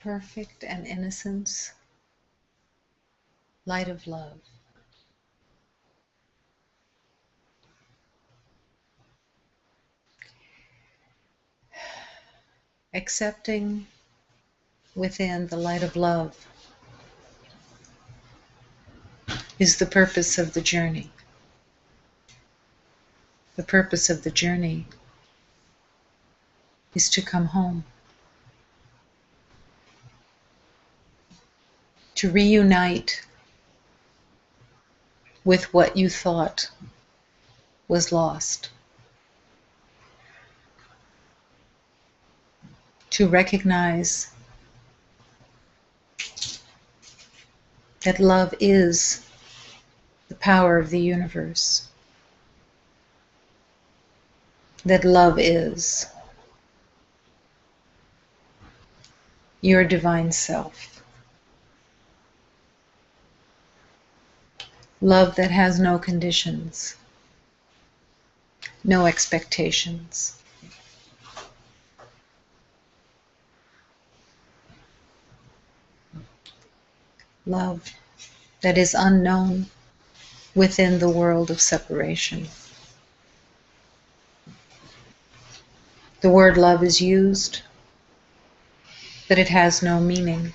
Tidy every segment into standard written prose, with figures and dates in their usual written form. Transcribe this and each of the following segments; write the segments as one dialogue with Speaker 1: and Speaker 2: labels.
Speaker 1: perfect and innocence, light of love. Accepting within the light of love is the purpose of the journey. The purpose of the journey is to come home, to reunite with what you thought was lost, to recognize that love is the power of the universe, that love is your divine self, love that has no conditions, no expectations. Love that is unknown within the world of separation. The word love is used, but it has no meaning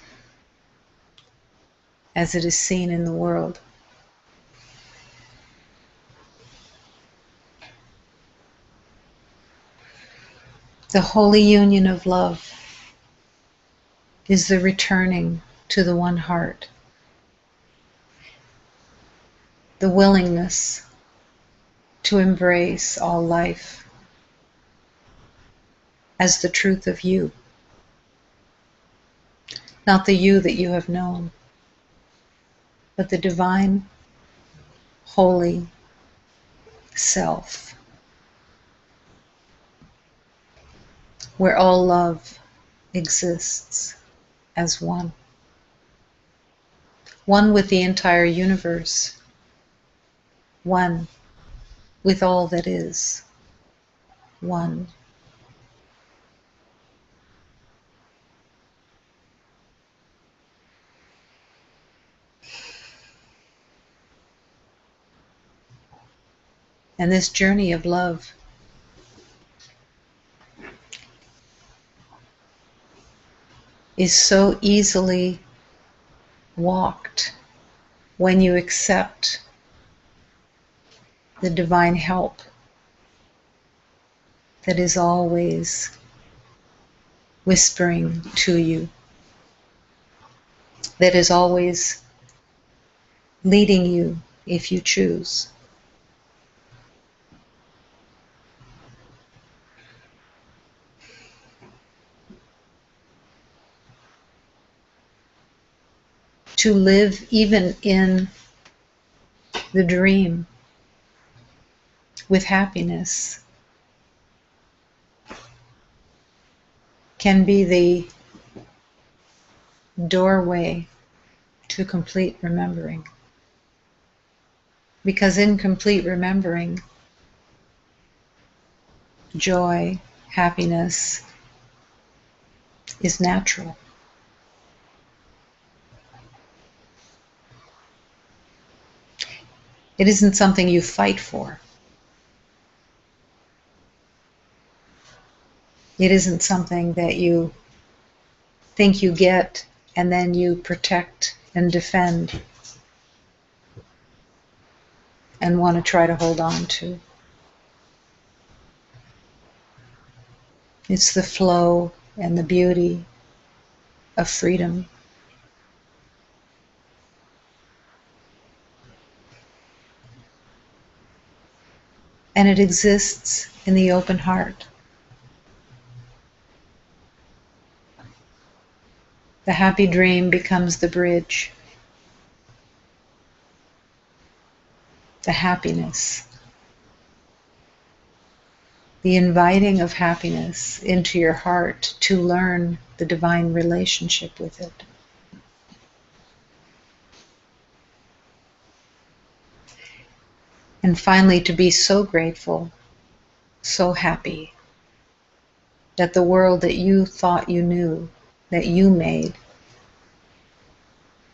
Speaker 1: as it is seen in the world. The holy union of love is the returning to the one heart, the willingness to embrace all life as the truth of you, not the you that you have known, but the divine, holy self, where all love exists as one. One with the entire universe, one with all that is, one. And this journey of love is so easily walked when you accept the divine help that is always whispering to you, that is always leading you if you choose. To live even in the dream with happiness can be the doorway to complete remembering. Because in complete remembering, joy, happiness is natural. It isn't something you fight for. It isn't something that you think you get and then you protect and defend and want to try to hold on to. It's the flow and the beauty of freedom. And it exists in the open heart. The happy dream becomes the bridge. The happiness. The inviting of happiness into your heart to learn the divine relationship with it. And finally, to be so grateful, so happy, that the world that you thought you knew that you made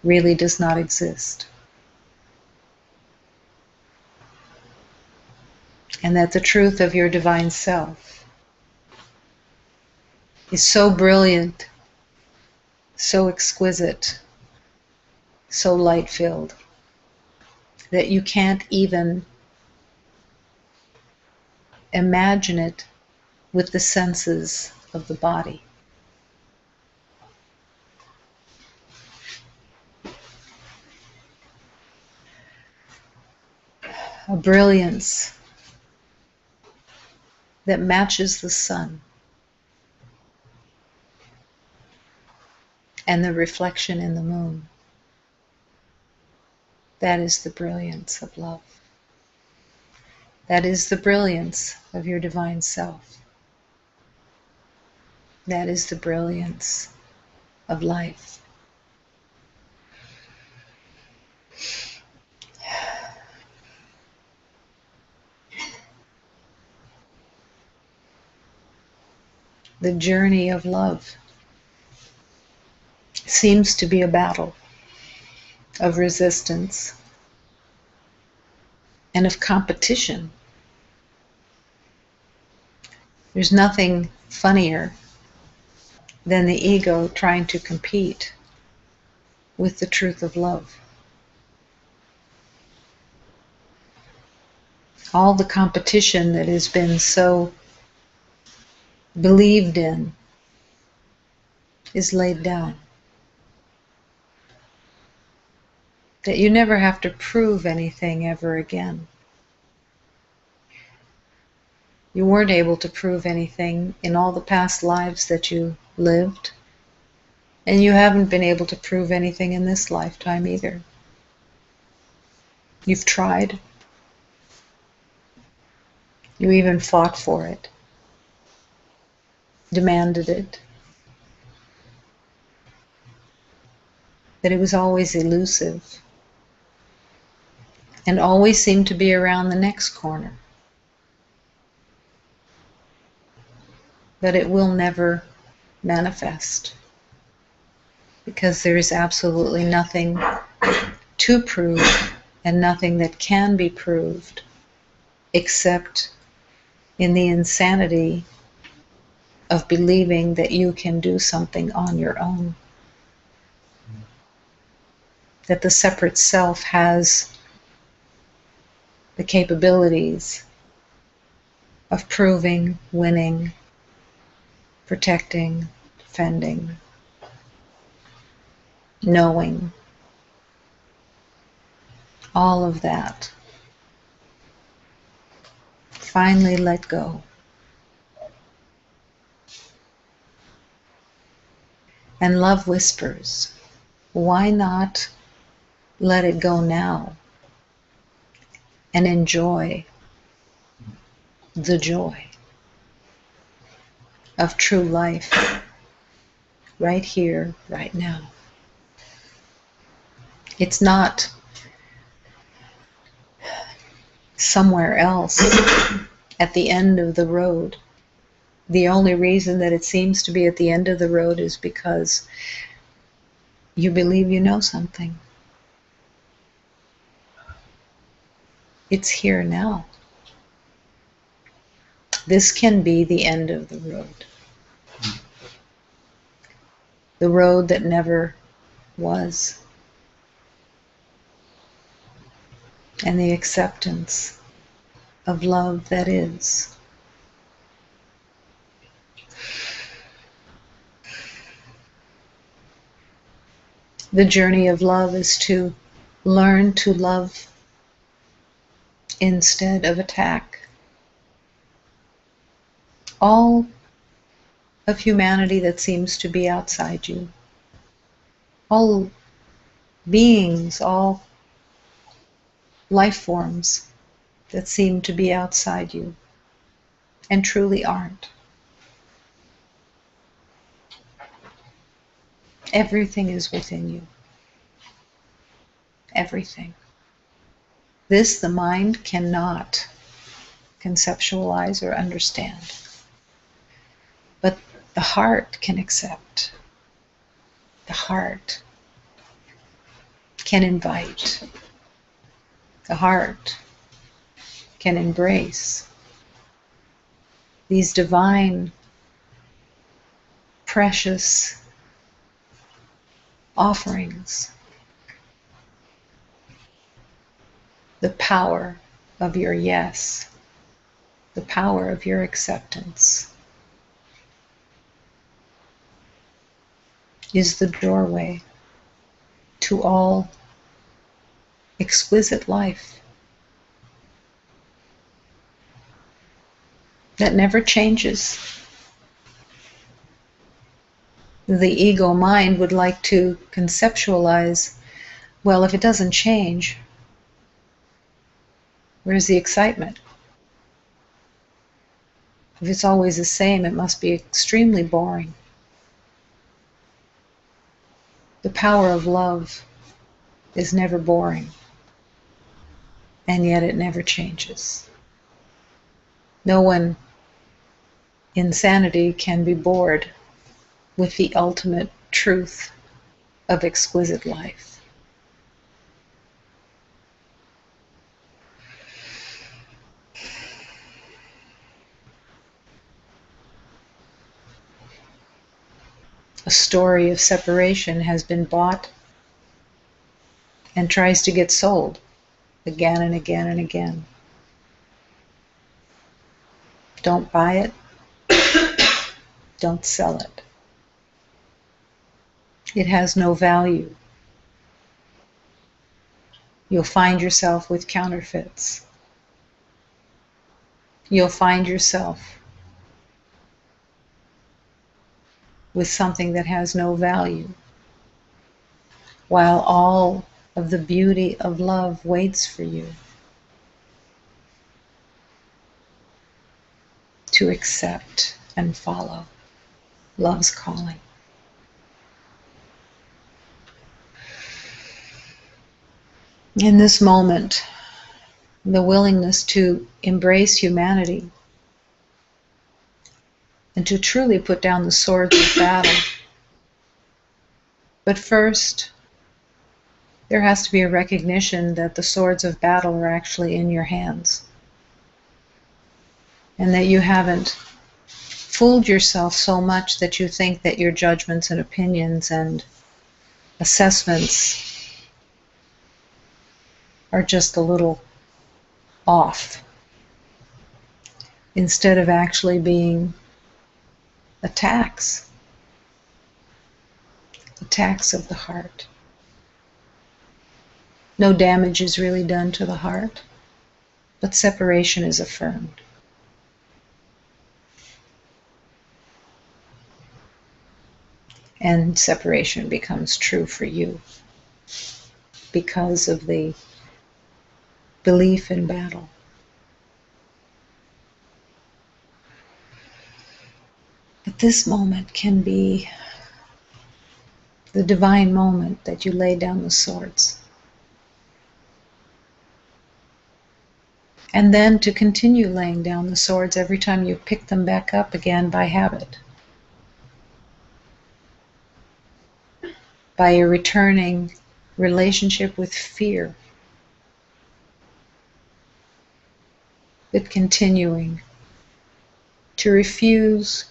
Speaker 1: really does not exist. And that the truth of your divine self is so brilliant, so exquisite, so light-filled, that you can't even imagine it with the senses of the body. A brilliance that matches the sun and the reflection in the moon. That is the brilliance of love. That is the brilliance of your divine self. That is the brilliance of life. The journey of love seems to be a battle of resistance and of competition. There's nothing funnier than the ego trying to compete with the truth of love. All the competition that has been so believed in is laid down. That you never have to prove anything ever again. You weren't able to prove anything in all the past lives that you lived, and you haven't been able to prove anything in this lifetime either. You've tried. You even fought for it, demanded it. But it was always elusive and always seemed to be around the next corner. But it will never manifest because there is absolutely nothing to prove and nothing that can be proved except in the insanity of believing that you can do something on your own. That the separate self has the capabilities of proving, winning, protecting, defending, knowing, all of that. Finally let go. And love whispers, why not let it go now and enjoy the joy of true life right here, right now. It's not somewhere else at the end of the road. The only reason that it seems to be at the end of the road is because you believe you know something. It's here now. This can be the end of the road. The road that never was. And the acceptance of love that is. The journey of love is to learn to love instead of attack. All of humanity that seems to be outside you. All beings, all life forms that seem to be outside you and truly aren't. Everything is within you. Everything. This the mind cannot conceptualize or understand. But the heart can accept The heart can invite. The heart can embrace these divine, precious offerings. The power of your yes, the power of your acceptance is the doorway to all exquisite life that never changes. The ego mind would like to conceptualize, well, if it doesn't change, where's the excitement? If it's always the same, it must be extremely boring. The power of love is never boring, and yet it never changes. No one in sanity can be bored with the ultimate truth of exquisite life. A story of separation has been bought and tries to get sold again and again and again. Don't buy it. Don't sell it. It has no value. You'll find yourself with counterfeits. You'll find yourself with something that has no value, while all of the beauty of love waits for you to accept and follow love's calling. In this moment, the willingness to embrace humanity and to truly put down the swords of battle. But first, there has to be a recognition that the swords of battle are actually in your hands, and that you haven't fooled yourself so much that you think that your judgments and opinions and assessments are just a little off, instead of actually being attacks of the heart. No damage is really done to the heart, but separation is affirmed. And separation becomes true for you because of the belief in battle. But this moment can be the divine moment that you lay down the swords. And then to continue laying down the swords every time you pick them back up again by habit. By a returning relationship with fear. But continuing to refuse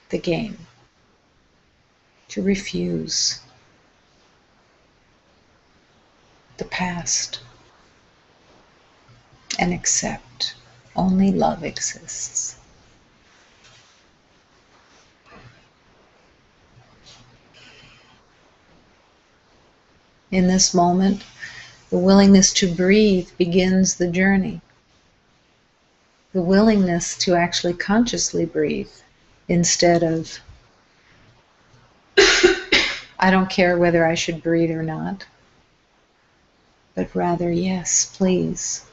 Speaker 1: the game. To refuse the past. And accept only love exists. In this moment, the willingness to breathe begins the journey. The willingness to actually consciously breathe instead of, I don't care whether I should breathe or not, but rather, yes, please.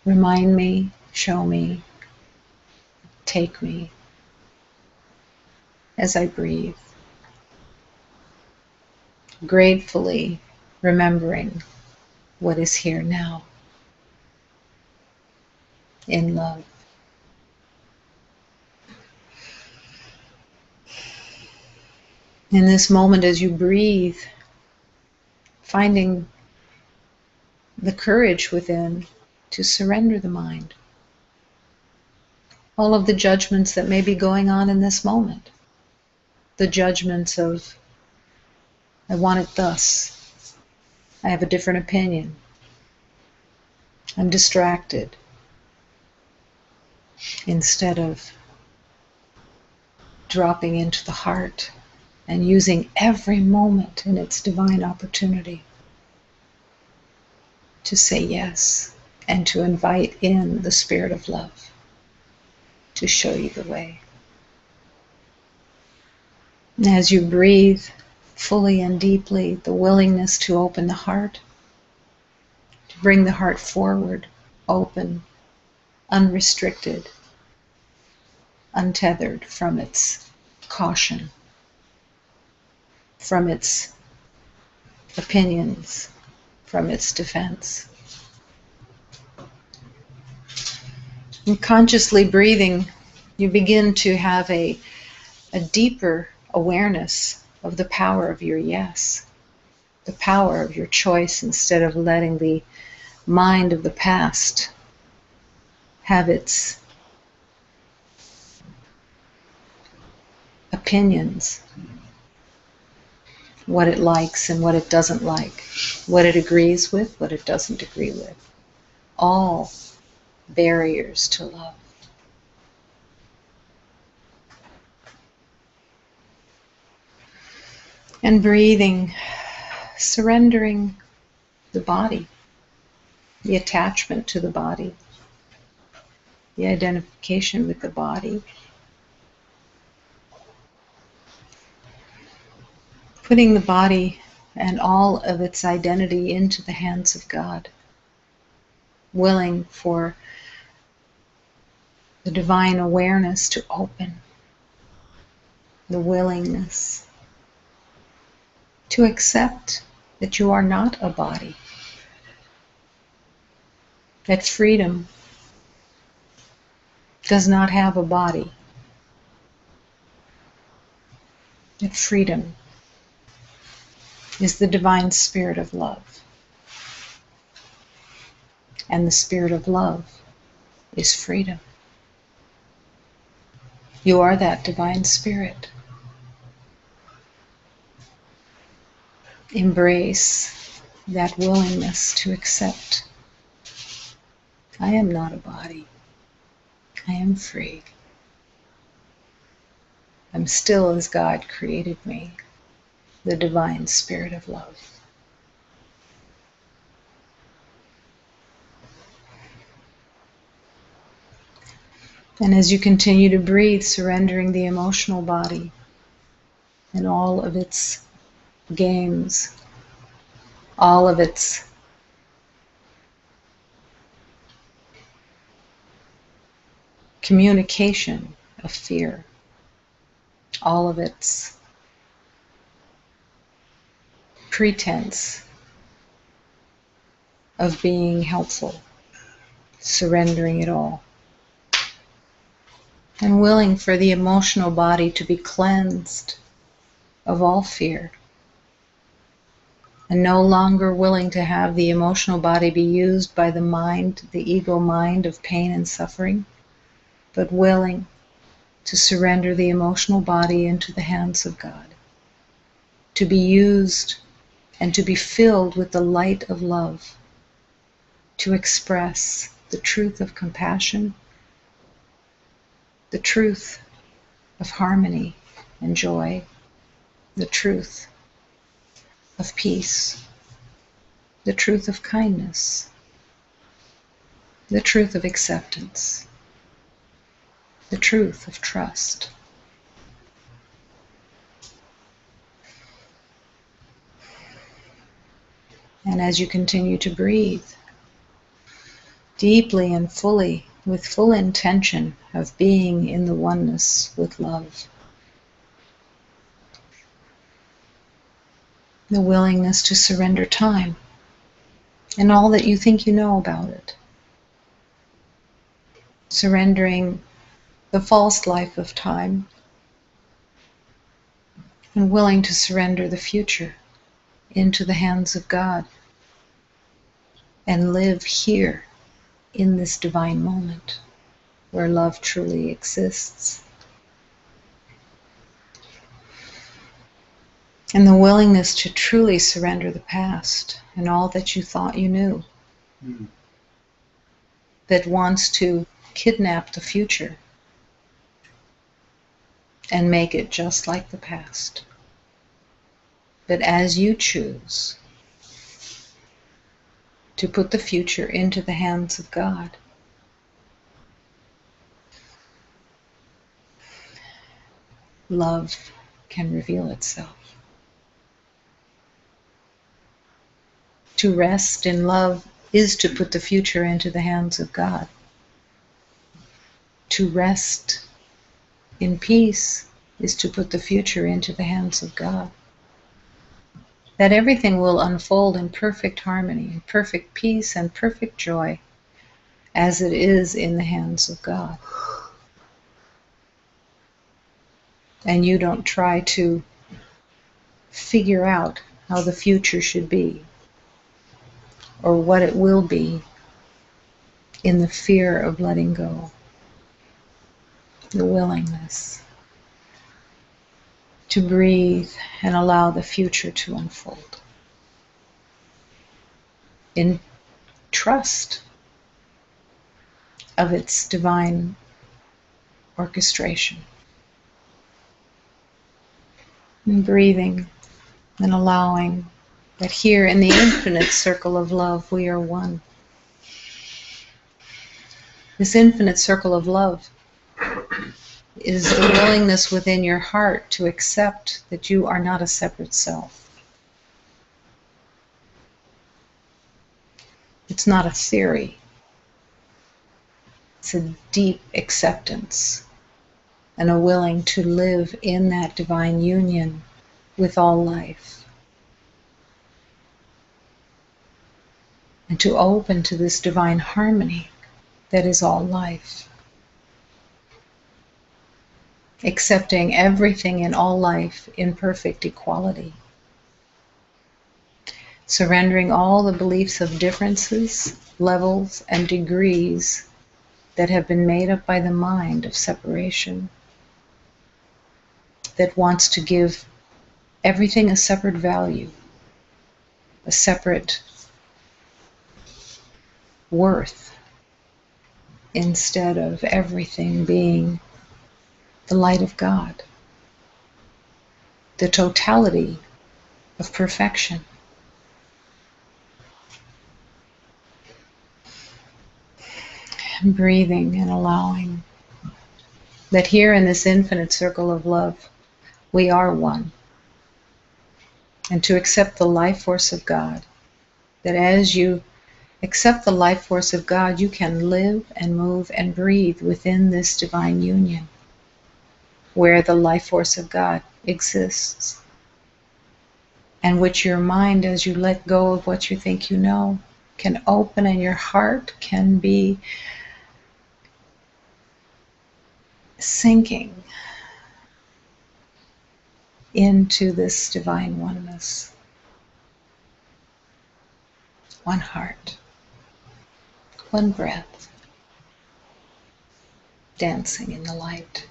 Speaker 1: Remind me, show me, take me as I breathe. Gratefully remembering what is here now in love. In this moment, as you breathe, finding the courage within to surrender the mind. All of the judgments that may be going on in this moment. The judgments of, I want it thus. I have a different opinion. I'm distracted. Instead of dropping into the heart and using every moment in its divine opportunity to say yes and to invite in the Spirit of love to show you the way. And as you breathe fully and deeply, the willingness to open the heart, to bring the heart forward, open, unrestricted, untethered from its caution, from its opinions, from its defense. And consciously breathing, you begin to have a deeper awareness of the power of your yes, the power of your choice, instead of letting the mind of the past have its opinions, what it likes and what it doesn't like, what it agrees with, what it doesn't agree with. All barriers to love. And breathing, surrendering the body, the attachment to the body, the identification with the body. Putting the body and all of its identity into the hands of God. Willing for the divine awareness to open. The willingness to accept that you are not a body. That freedom does not have a body. That freedom is the divine spirit of love. And the spirit of love is freedom. You are that divine spirit. Embrace that willingness to accept. I am not a body. I am free. I'm still as God created me, the divine spirit of love. And as you continue to breathe, surrendering the emotional body and all of its games, all of its communication of fear, all of its pretense of being helpful, surrendering it all. And willing for the emotional body to be cleansed of all fear. And no longer willing to have the emotional body be used by the mind, the ego mind of pain and suffering, but willing to surrender the emotional body into the hands of God, to be used and to be filled with the light of love, to express the truth of compassion, the truth of harmony and joy, the truth of peace, the truth of kindness, the truth of acceptance, the truth of trust. And as you continue to breathe deeply and fully, with full intention of being in the oneness with love, the willingness to surrender time and all that you think you know about it, surrendering the false life of time, and willing to surrender the future into the hands of God and live here in this divine moment where love truly exists. And the willingness to truly surrender the past and all that you thought you knew, that wants to kidnap the future and make it just like the past. But as you choose to put the future into the hands of God, love can reveal itself. To rest in love is to put the future into the hands of God. To rest in peace is to put the future into the hands of God. That everything will unfold in perfect harmony, in perfect peace and perfect joy, as it is in the hands of God. And you don't try to figure out how the future should be or what it will be in the fear of letting go, the willingness to breathe and allow the future to unfold in trust of its divine orchestration. And breathing and allowing that here in the infinite circle of love we are one. This infinite circle of love is the willingness within your heart to accept that you are not a separate self. It's not a theory. It's a deep acceptance and a willing to live in that divine union with all life. And to open to this divine harmony that is all life. Accepting everything in all life in perfect equality. Surrendering all the beliefs of differences, levels, and degrees that have been made up by the mind of separation, that wants to give everything a separate value, a separate worth, instead of everything being the light of God, the totality of perfection. And breathing and allowing that here in this infinite circle of love, we are one. And to accept the life force of God, that as you accept the life force of God, you can live and move and breathe within this divine union, where the life force of God exists, and which your mind, as you let go of what you think you know, can open, and your heart can be sinking into this divine oneness. One heart, one breath, dancing in the light.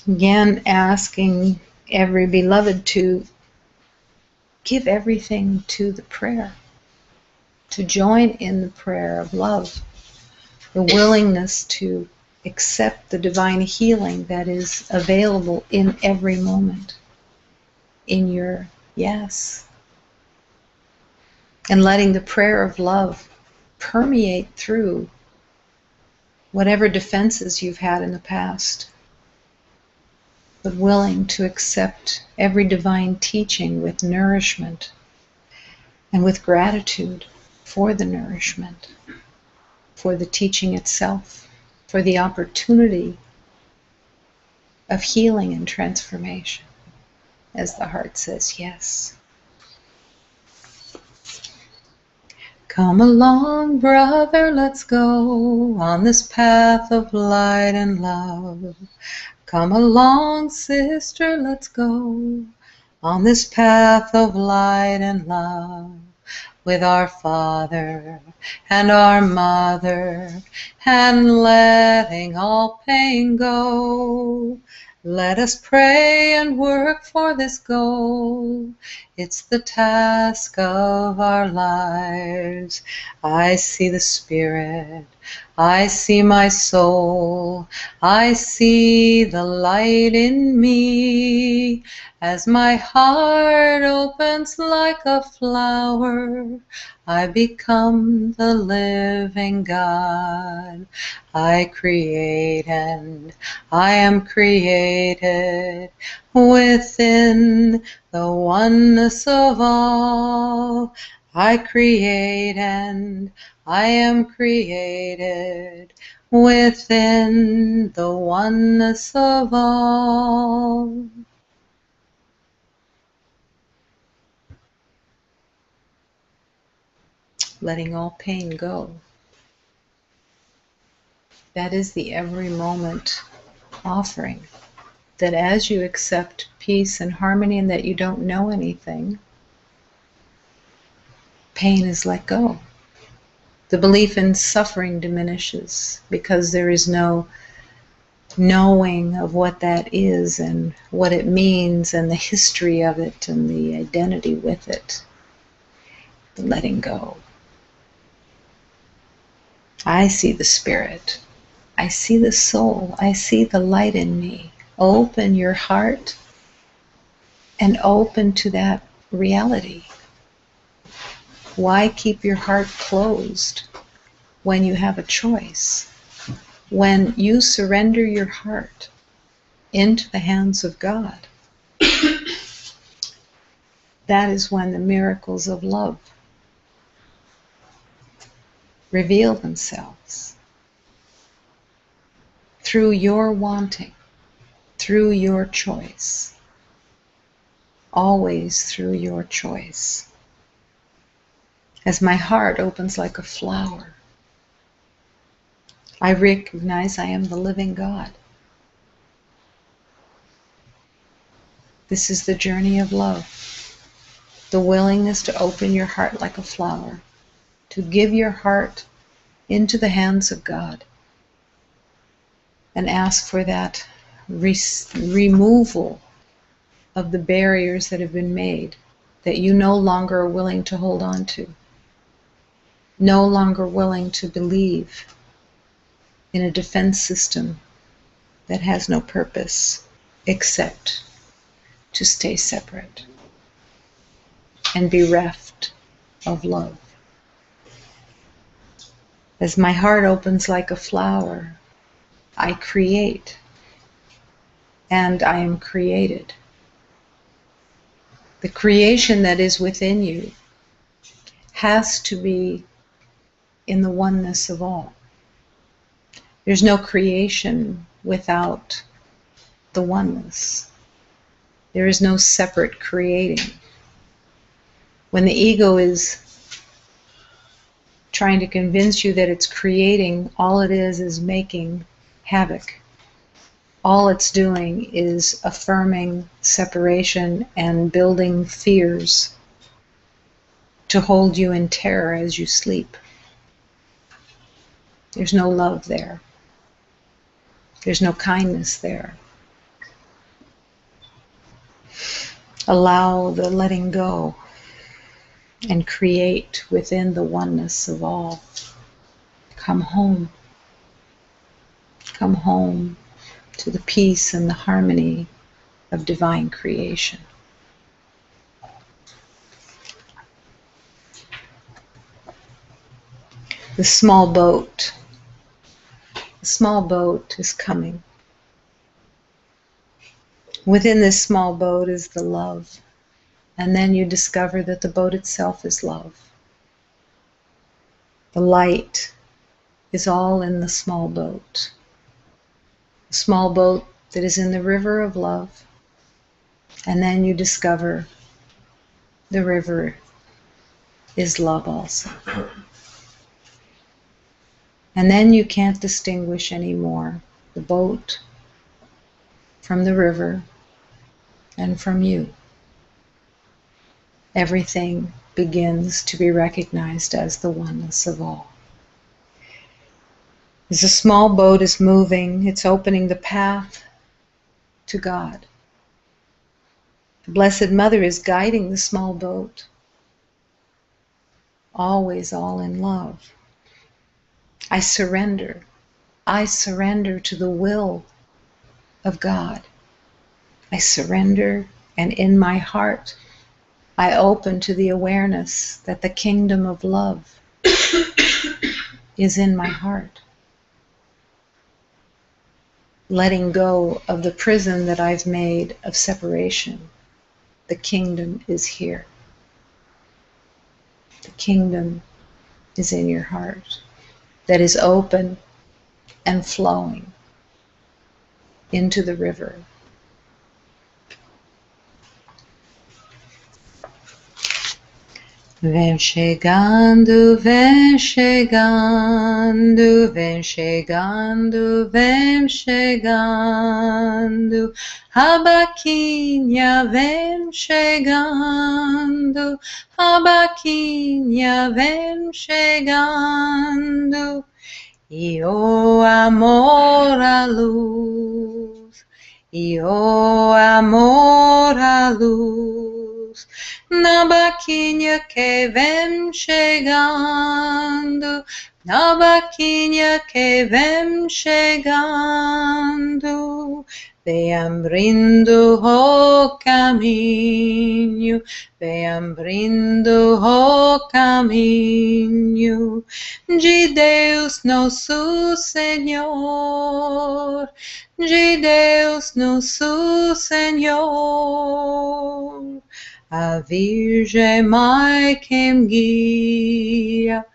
Speaker 1: Again, asking every beloved to give everything to the prayer, to join in the prayer of love, the willingness to accept the divine healing that is available in every moment, in your yes, and letting the prayer of love permeate through whatever defenses you've had in the past, but willing to accept every divine teaching with nourishment and with gratitude for the nourishment, for the teaching itself, for the opportunity of healing and transformation, as the heart says yes. Come along, brother, let's go on this path of light and love. Come along, sister, let's go on this path of light and love. With our Father and our Mother, and letting all pain go. Let us pray and work for this goal. It's the task of our lives. I see the Spirit, I see my soul, I see the light in me. As my heart opens like a flower, I become the living God. I create and I am created within the oneness of all. I create and I am created within the oneness of all. Letting all pain go. That is the every moment offering. That as you accept peace and harmony and that you don't know anything, pain is let go. The belief in suffering diminishes because there is no knowing of what that is and what it means and the history of it and the identity with it. The letting go. I see the Spirit. I see the soul. I see the light in me. Open your heart and open to that reality. Why keep your heart closed when you have a choice? When you surrender your heart into the hands of God, that is when the miracles of love reveal themselves. Through your wanting, through your choice, always through your choice. As my heart opens like a flower, I recognize I am the living God. This is the journey of love. The willingness to open your heart like a flower, to give your heart into the hands of God and ask for that removal of the barriers that have been made that you no longer are willing to hold on to, no longer willing to believe in a defense system that has no purpose except to stay separate and bereft of love. As my heart opens like a flower, I create and I am created. The creation that is within you has to be in the oneness of all. There's no creation without the oneness. There is no separate creating. When the ego is trying to convince you that it's creating, all it is making havoc. All it's doing is affirming separation and building fears to hold you in terror as you sleep. There's no love there. There's no kindness there. Allow the letting go and create within the oneness of all. Come home. Come home to the peace and the harmony of divine creation. The small boat is coming. Within this small boat is the love And then you discover that the boat itself is love. The light is all in the small boat. The small boat that is in the river of love. And then you discover the river is love also. And then you can't distinguish anymore the boat from the river and from you. Everything begins to be recognized as the oneness of all. As the small boat is moving, it's opening the path to God. The Blessed Mother is guiding the small boat, always all in love. I surrender to the will of God. I surrender, and in my heart, I open to the awareness that the kingdom of love is in my heart. Letting go of the prison that I've made of separation. The kingdom is here. The kingdom is in your heart, that is open and flowing into the river. Vem chegando, vem chegando, vem chegando, vem chegando. Rabaquinha vem chegando, Rabaquinha vem chegando. E o amor à luz, e o amor à luz. Na barquinha que vem chegando, na barquinha que vem chegando, vem abrindo o caminho, vem abrindo o caminho de Deus nosso Senhor, de Deus nosso Senhor. A Virgem Mãe que me guia,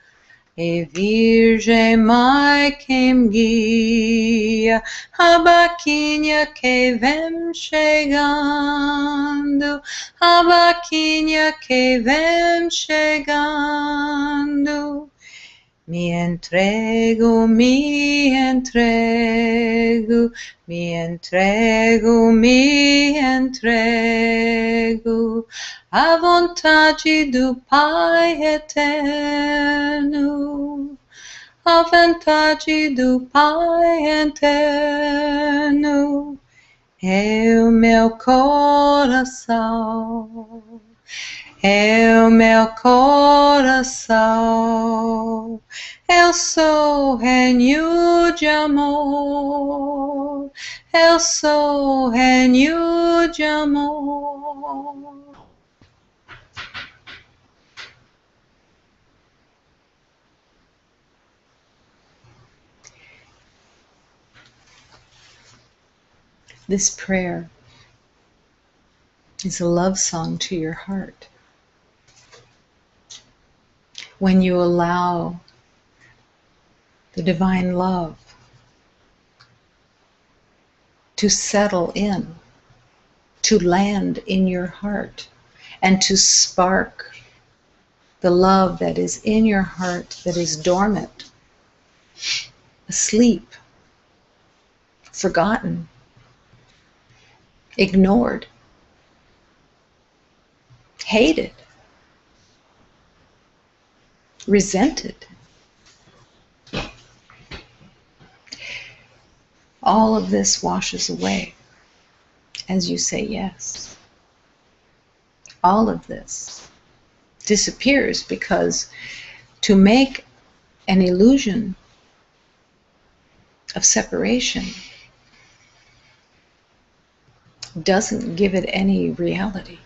Speaker 1: e Virgem Mãe que me guia, a barquinha que vem chegando, a barquinha que vem chegando. Me entrego, me entrego, me entrego, me entrego à vontade do Pai eterno, à vontade do Pai eterno. É o meu coração, é o meu coração. Eu sou renho de amor, eu sou renho de amor. This prayer is a love song to your heart. When you allow the divine love to settle in, to land in your heart, and to spark the love that is in your heart that is dormant, asleep, forgotten, ignored, hated, resented. All of this washes away as you say yes. All of this disappears because to make an illusion of separation doesn't give it any reality.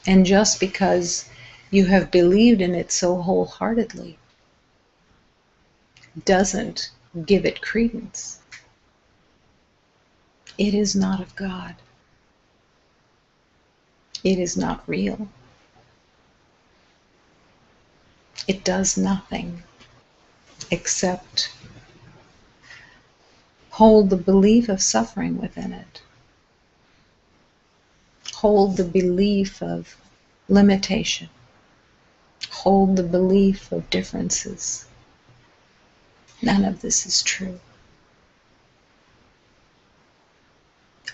Speaker 1: And just because you have believed in it so wholeheartedly doesn't give it credence. It is not of God. It is not real. It does nothing except hold the belief of suffering within it. Hold the belief of limitation. Hold the belief of differences. None of this is true.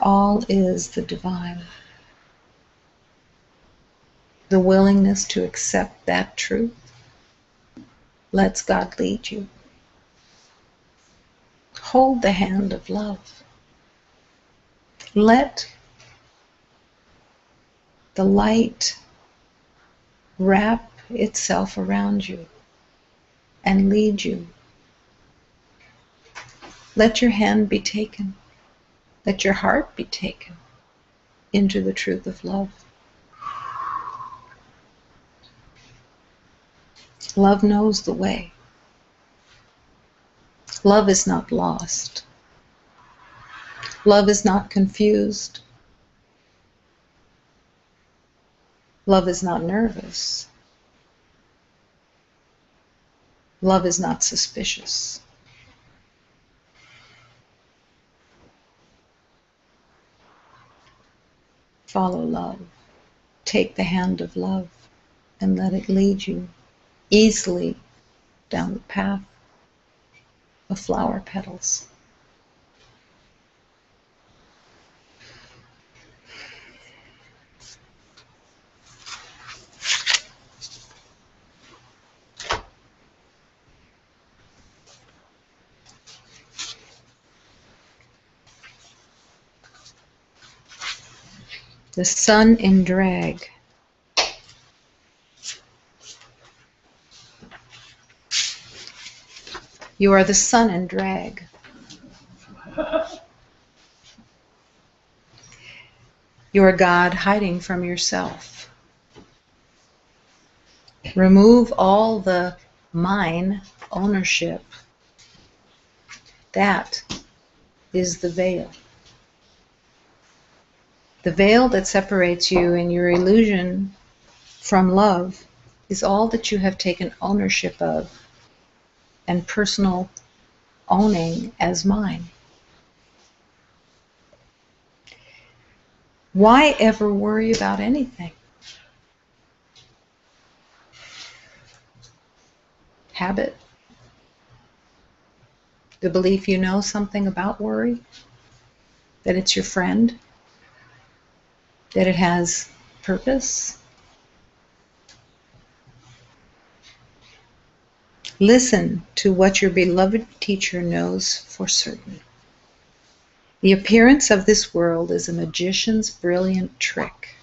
Speaker 1: All is the divine. The willingness to accept that truth lets God lead you. Hold the hand of love. Let the light wrap itself around you and lead you. Let your hand be taken. Let your heart be taken into the truth of love. Love knows the way. Love is not lost. Love is not confused. Love is not nervous. Love is not suspicious. Follow love. Take the hand of love and let it lead you easily down the path of flower petals. The sun in drag. You are the sun in drag. You are God hiding from yourself. Remove all the mine ownership. That is the veil. The veil that separates you and your illusion from love is all that you have taken ownership of and personal owning as mine. Why ever worry about anything? Habit. The belief you know something about worry, that it's your friend, that it has purpose. Listen to what your beloved teacher knows for certain. The appearance of this world is a magician's brilliant trick,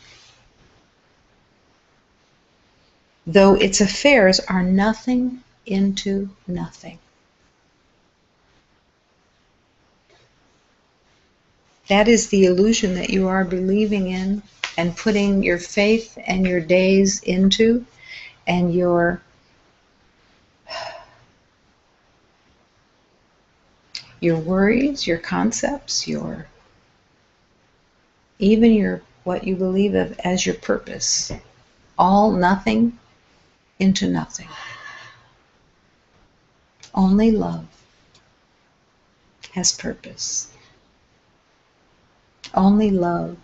Speaker 1: though its affairs are nothing into nothing. That is the illusion that you are believing in and putting your faith and your days into, and your worries, your concepts, even your what you believe of as your purpose. All nothing into nothing. Only love has purpose. Only love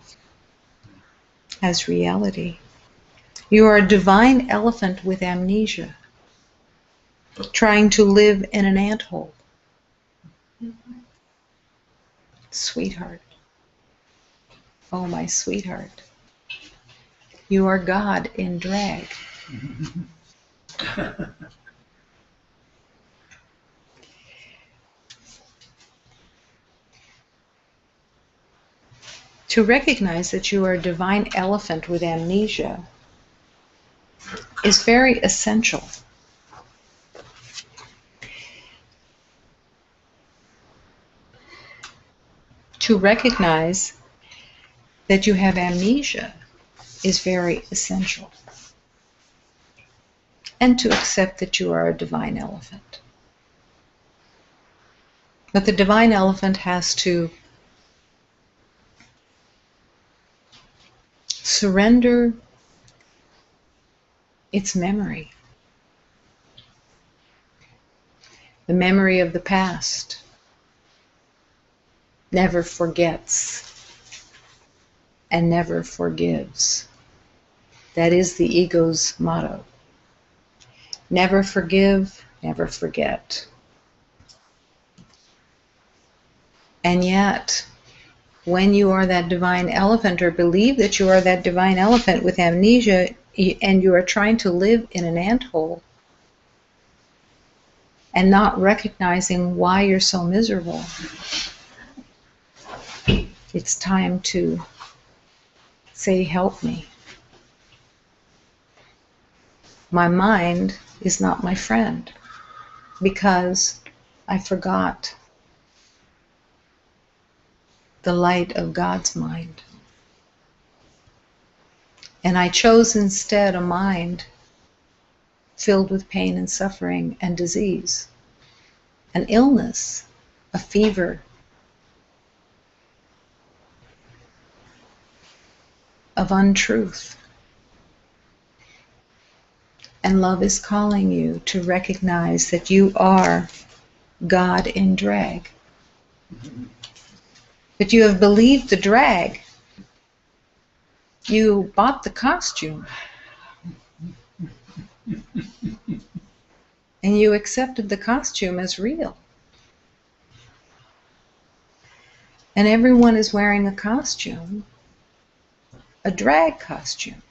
Speaker 1: has reality. You are a divine elephant with amnesia, trying to live in an anthole. Sweetheart. Oh, my sweetheart. You are God in drag. To recognize that you are a divine elephant with amnesia is very essential. To recognize that you have amnesia is very essential. And to accept that you are a divine elephant. But the divine elephant has to surrender its memory. The memory of the past never forgets and never forgives. That is the ego's motto. Never forgive, never forget. And yet, when you are that divine elephant, or believe that you are that divine elephant with amnesia, and you are trying to live in an anthole, and not recognizing why you're so miserable, it's time to say, help me. My mind is not my friend because I forgot the light of God's mind. And I chose instead a mind filled with pain and suffering and disease, an illness, a fever, of untruth. And love is calling you to recognize that you are God in drag. But you have believed the drag. You bought the costume. And you accepted the costume as real. And everyone is wearing a costume, a drag costume,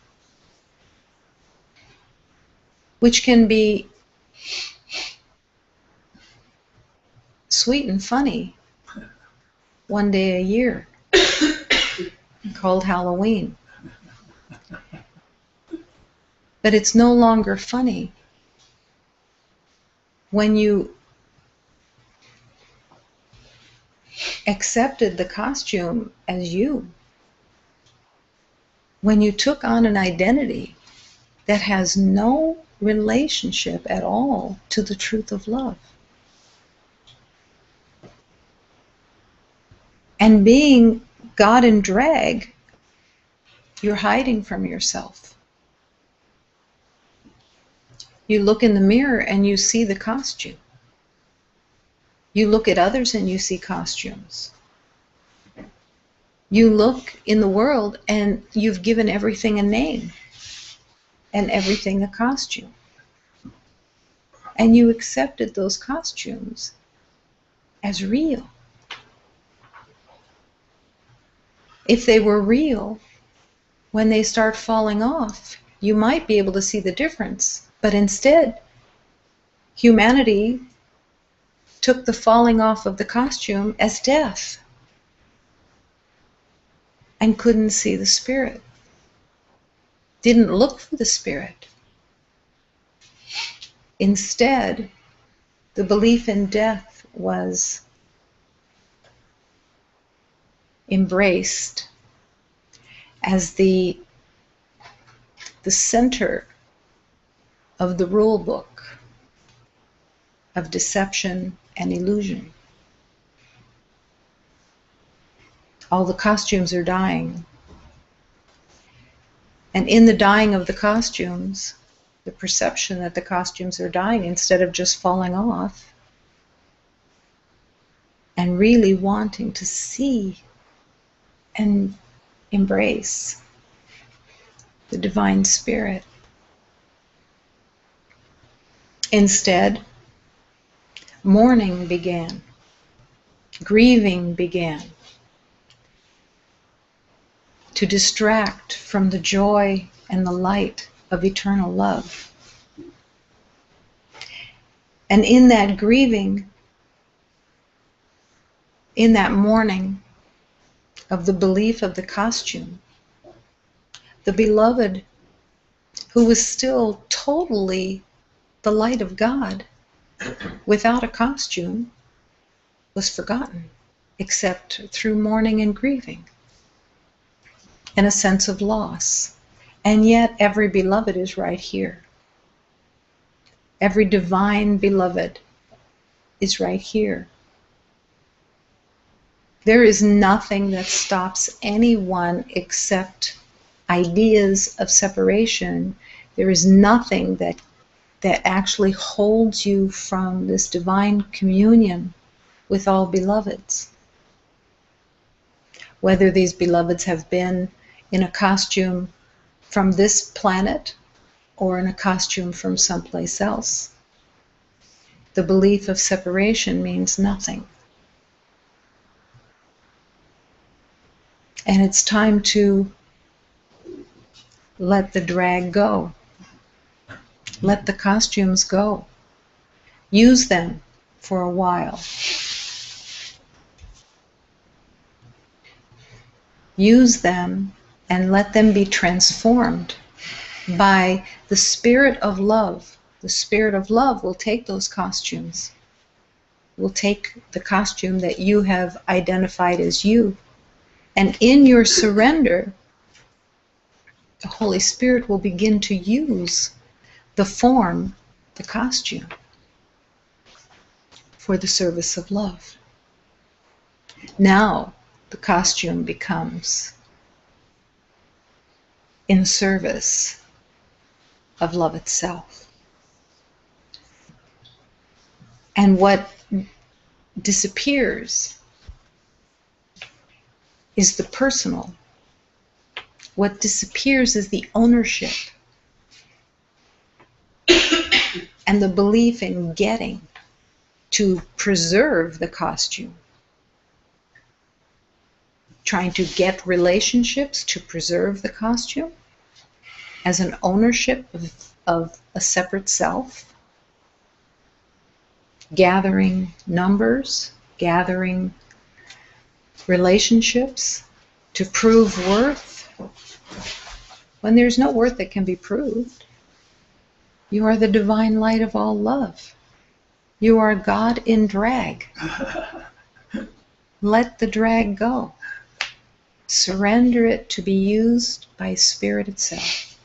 Speaker 1: which can be sweet and funny one day a year, called Halloween. But it's no longer funny when you accepted the costume as you, when you took on an identity that has no relationship at all to the truth of love. And being God in drag, you're hiding from yourself. You look in the mirror and you see the costume. You look at others and you see costumes. You look in the world and you've given everything a name and everything a costume. And you accepted those costumes as real. If they were real, when they start falling off, you might be able to see the difference. But instead, humanity took the falling off of the costume as death and couldn't see the spirit, didn't look for the spirit. Instead, the belief in death was embraced as the center of the rule book of deception and illusion. All the costumes are dying. And in the dying of the costumes, the perception that the costumes are dying instead of just falling off, and really wanting to see and embrace the divine spirit. Instead, mourning began, grieving began, to distract from the joy and the light of eternal love. And in that grieving, in that mourning of the belief of the costume, the beloved, who was still totally the light of God without a costume, was forgotten, except through mourning and grieving and a sense of loss. And yet every beloved is right here. Every divine beloved is right here. There is nothing that stops anyone except ideas of separation, there is nothing that actually holds you from this divine communion with all beloveds. Whether these beloveds have been in a costume from this planet or in a costume from someplace else, the belief of separation means nothing. And it's time to let the drag go. Let the costumes go. Use them for a while. Use them and let them be transformed by the Spirit of love. The Spirit of love will take those costumes, will take the costume that you have identified as you, and in your surrender, the Holy Spirit will begin to use the form, the costume, for the service of love. Now the costume becomes in service of love itself. And what disappears is the personal. What disappears is the ownership and the belief in getting to preserve the costume. Trying to get relationships to preserve the costume as an ownership of a separate self. Gathering numbers, gathering relationships to prove worth when there's no worth that can be proved. You are the divine light of all love. You are God in drag. Let the drag go. Surrender it to be used by Spirit itself.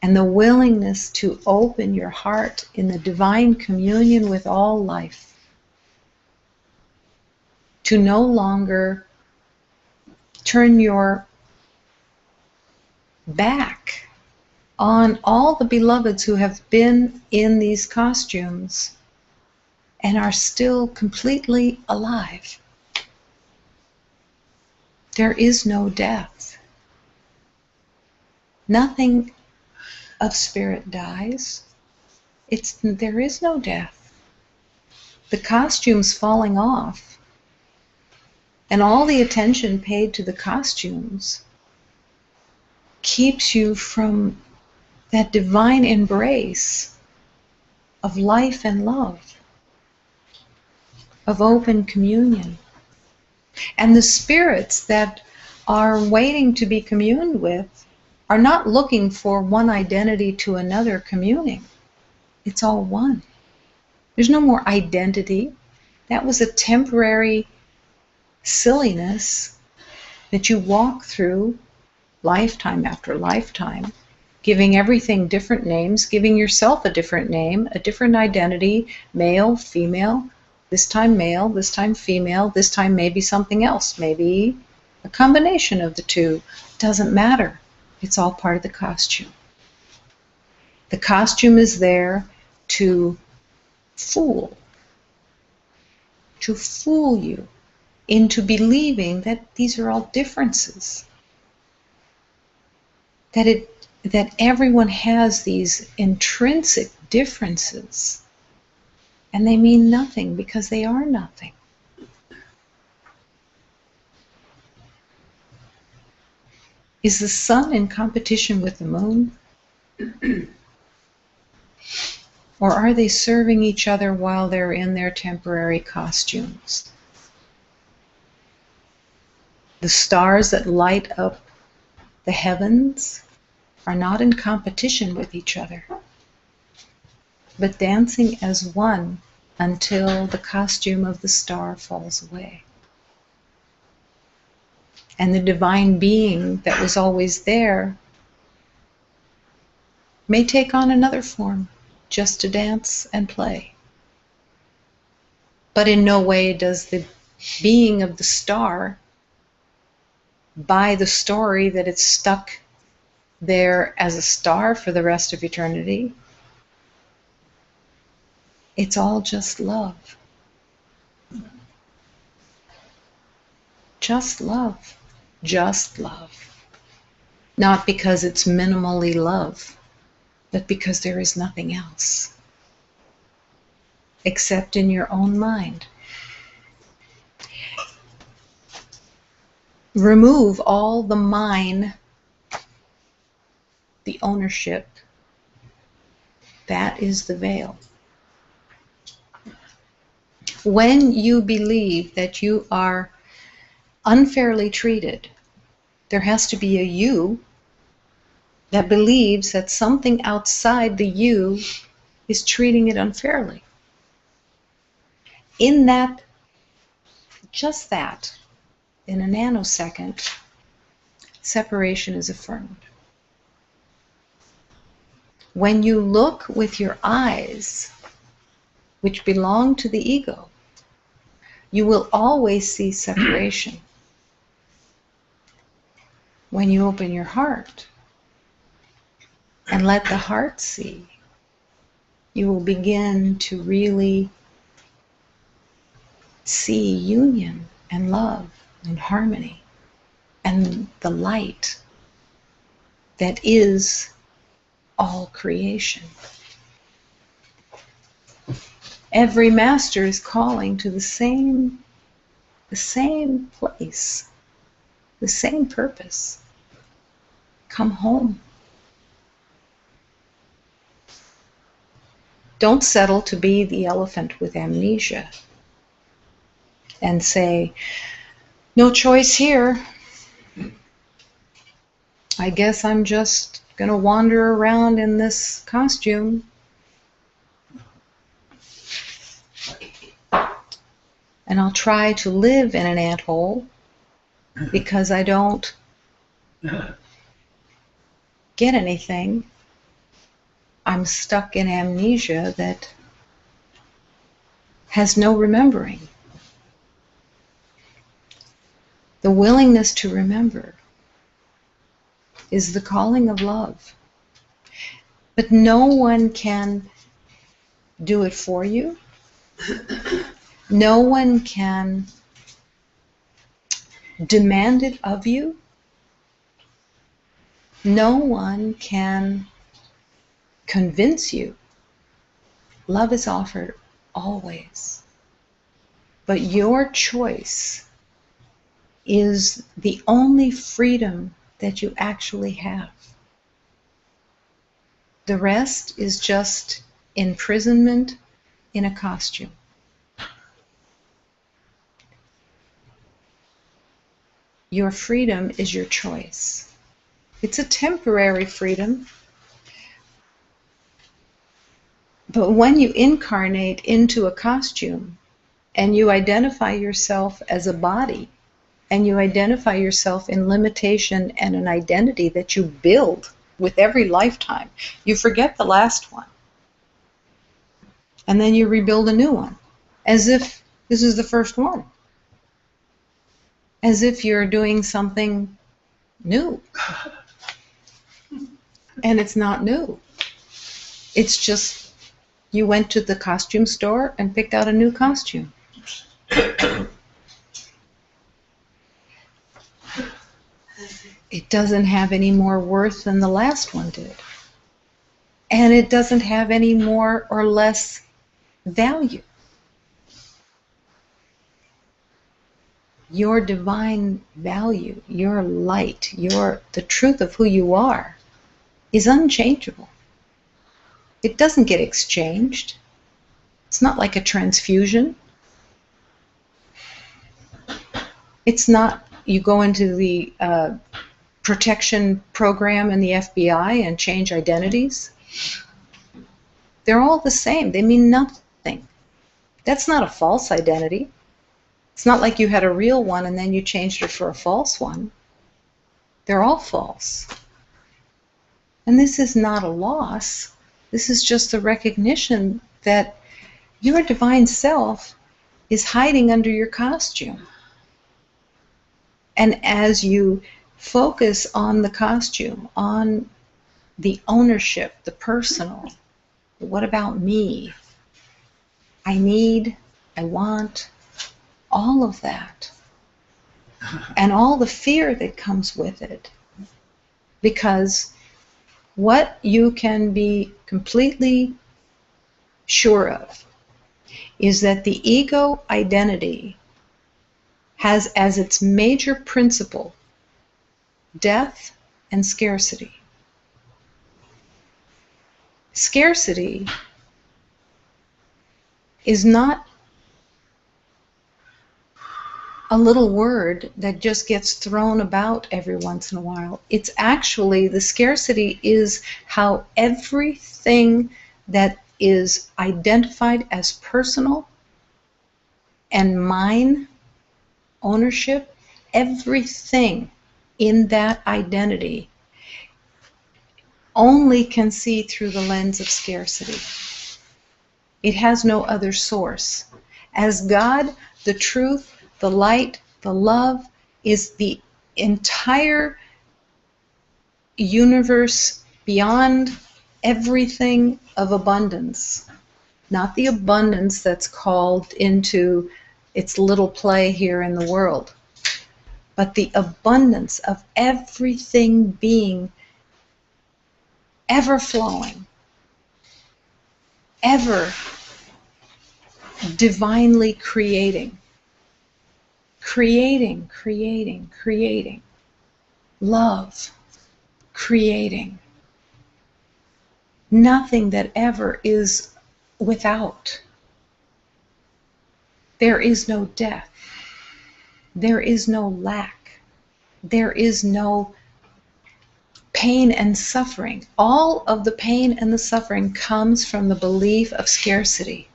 Speaker 1: And the willingness to open your heart in the divine communion with all life. To no longer turn your back on all the beloveds who have been in these costumes and are still completely alive. There is no death. Nothing of spirit dies. There is no death. The costumes falling off and all the attention paid to the costumes keeps you from that divine embrace of life and love, of open communion. And the spirits that are waiting to be communed with are not looking for one identity to another communing. It's all one. There's no more identity. That was a temporary silliness that you walk through lifetime after lifetime, giving everything different names, giving yourself a different name, a different identity, male, female, this time male, this time female, this time maybe something else, maybe a combination of the two. Doesn't matter. It's all part of the costume. The costume is there to fool you into believing that these are all differences. That everyone has these intrinsic differences, and they mean nothing because they are nothing. Is the sun in competition with the moon? Or are they serving each other while they're in their temporary costumes? The stars that light up the heavens are not in competition with each other, but dancing as one until the costume of the star falls away. And the divine being that was always there may take on another form just to dance and play. But in no way does the being of the star buy the story that it's stuck there as a star for the rest of eternity. It's all just love. Just love. Just love. Not because it's minimally love, but because there is nothing else except in your own mind. Remove all the mine, the ownership. That is the veil. When you believe that you are unfairly treated, there has to be a you that believes that something outside the you is treating it unfairly. In that, just that, in a nanosecond, separation is affirmed. When you look with your eyes, which belong to the ego, you will always see separation. When you open your heart and let the heart see, you will begin to really see union and love and harmony and the light that is all creation. Every master is calling to the same place, the same purpose. Come home. Don't settle to be the elephant with amnesia and say, no choice here. I guess I'm just going to wander around in this costume. And I'll try to live in an anthole because I don't get anything. I'm stuck in amnesia that has no remembering. The willingness to remember is the calling of love. But no one can do it for you. No one can demand it of you. No one can convince you. Love is offered always. But your choice is the only freedom that you actually have. The rest is just imprisonment in a costume. Your freedom is your choice. It's a temporary freedom. But when you incarnate into a costume and you identify yourself as a body and you identify yourself in limitation and an identity that you build with every lifetime, you forget the last one. And then you rebuild a new one as if this is the first one. As if you're doing something new. And it's not new. It's just you went to the costume store and picked out a new costume. It doesn't have any more worth than the last one did. And it doesn't have any more or less value. Your divine value, your light, the truth of who you are is unchangeable. It doesn't get exchanged. It's not like a transfusion. It's not you go into the protection program in the FBI and change identities. They're all the same. They mean nothing. That's not a false identity. It's not like you had a real one and then you changed it for a false one. They're all false. And this is not a loss. This is just the recognition that your divine self is hiding under your costume. And as you focus on the costume, on the ownership, the personal, what about me? I need, I want, all of that. And all the fear that comes with it. Because what you can be completely sure of is that the ego identity has as its major principle death and scarcity. Scarcity is not a little word that just gets thrown about every once in a while. It's actually, the scarcity is how everything that is identified as personal and mine, ownership, everything in that identity only can see through the lens of scarcity. It has no other source. As God, the truth, the light, the love, is the entire universe beyond everything of abundance. Not the abundance that's called into its little play here in the world, but the abundance of everything being ever flowing, ever divinely creating. Creating, creating, creating. Love, creating. Nothing that ever is without. There is no death. There is no lack. There is no pain and suffering. All of the pain and the suffering comes from the belief of scarcity.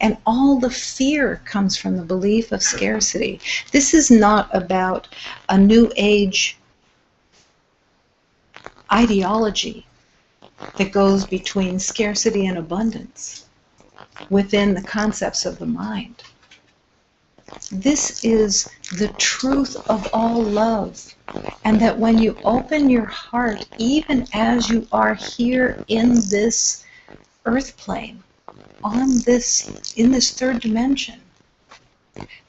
Speaker 1: And all the fear comes from the belief of scarcity. This is not about a new age ideology that goes between scarcity and abundance within the concepts of the mind. This is the truth of all love. And that when you open your heart, even as you are here in this earth plane, in this third dimension,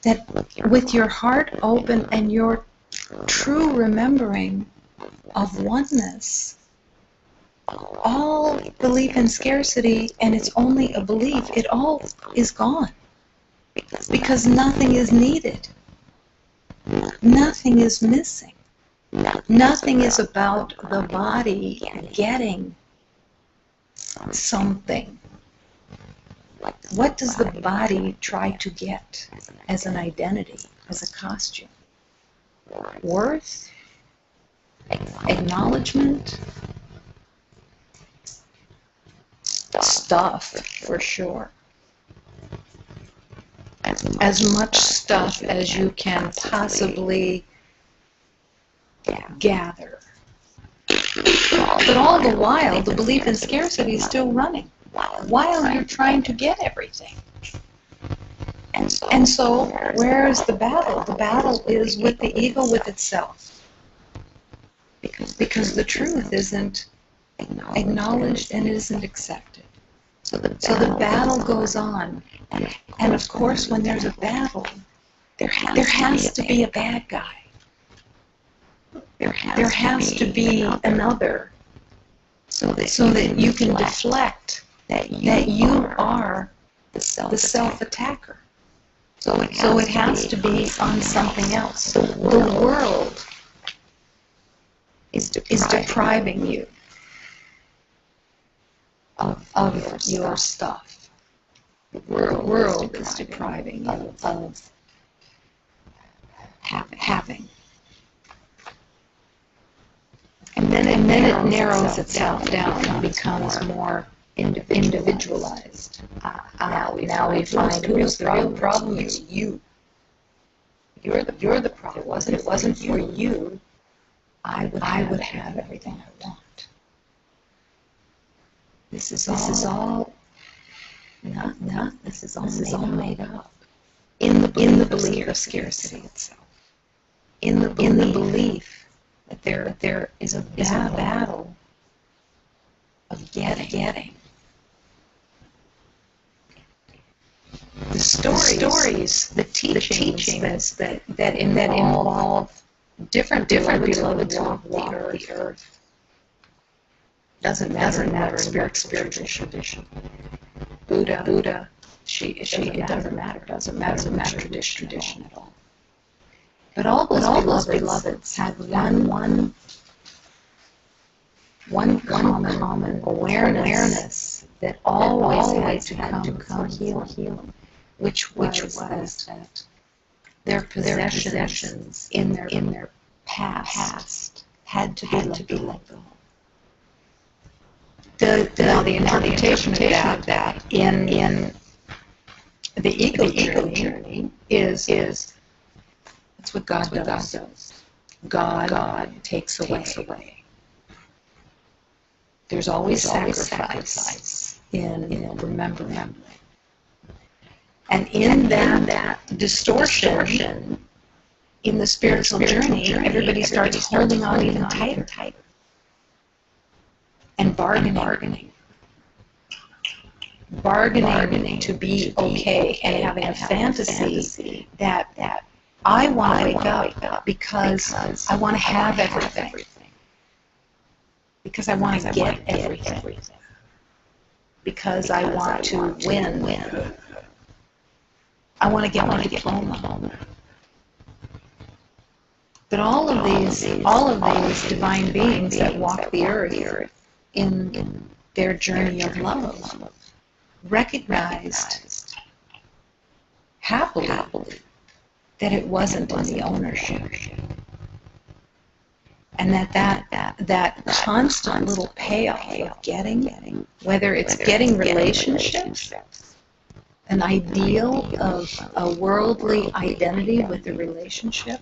Speaker 1: that with your heart open and your true remembering of oneness, all belief in scarcity, and it's only a belief, it all is gone. Because nothing is needed. Nothing is missing. Nothing is about the body getting something. What does the body try to get as an identity, as a costume? Worth? Acknowledgement? Stuff, for sure. As much stuff as you can possibly gather. But all the while, the belief in scarcity is still running, while you're trying to get everything. And so, where is the battle? The battle is with the ego, with itself. Because the truth isn't acknowledged and isn't accepted. So the battle goes on. And of course, when there's a battle, there has to be a bad guy. There has to be another, so that you can deflect that you are the self-attacker. So it has to be on something else. The world is depriving you of your stuff. The world is depriving you of having. And then it narrows itself down and becomes more individualized. Now we find who's the real problem is you. You're the problem. It wasn't for you, I would have everything I want. This is all made up in the belief of scarcity itself. in the belief that there is a battle of getting. The stories, the teachings that involve different beloveds walk the earth. Doesn't matter spiritual tradition. Buddha, it doesn't matter tradition at all. But all those beloveds had one common awareness that always had to come for healing, which was that their possessions in their past had to be let go. The interpretation of that in the ego journey is that's what God does. God takes away. There's always sacrifice in remembering. And in that distortion in the spiritual journey, everybody starts holding on even tighter. And bargaining to be okay, and having a fantasy that I want to wake up because I want to have everything, because I want to get everything, because I want to win. I want to get my diploma. But all of these divine beings that walk the earth in their journey of love recognized happily that it wasn't in the ownership, and that constant little payoff of getting, whether it's getting relationships, an ideal of a worldly identity with a relationship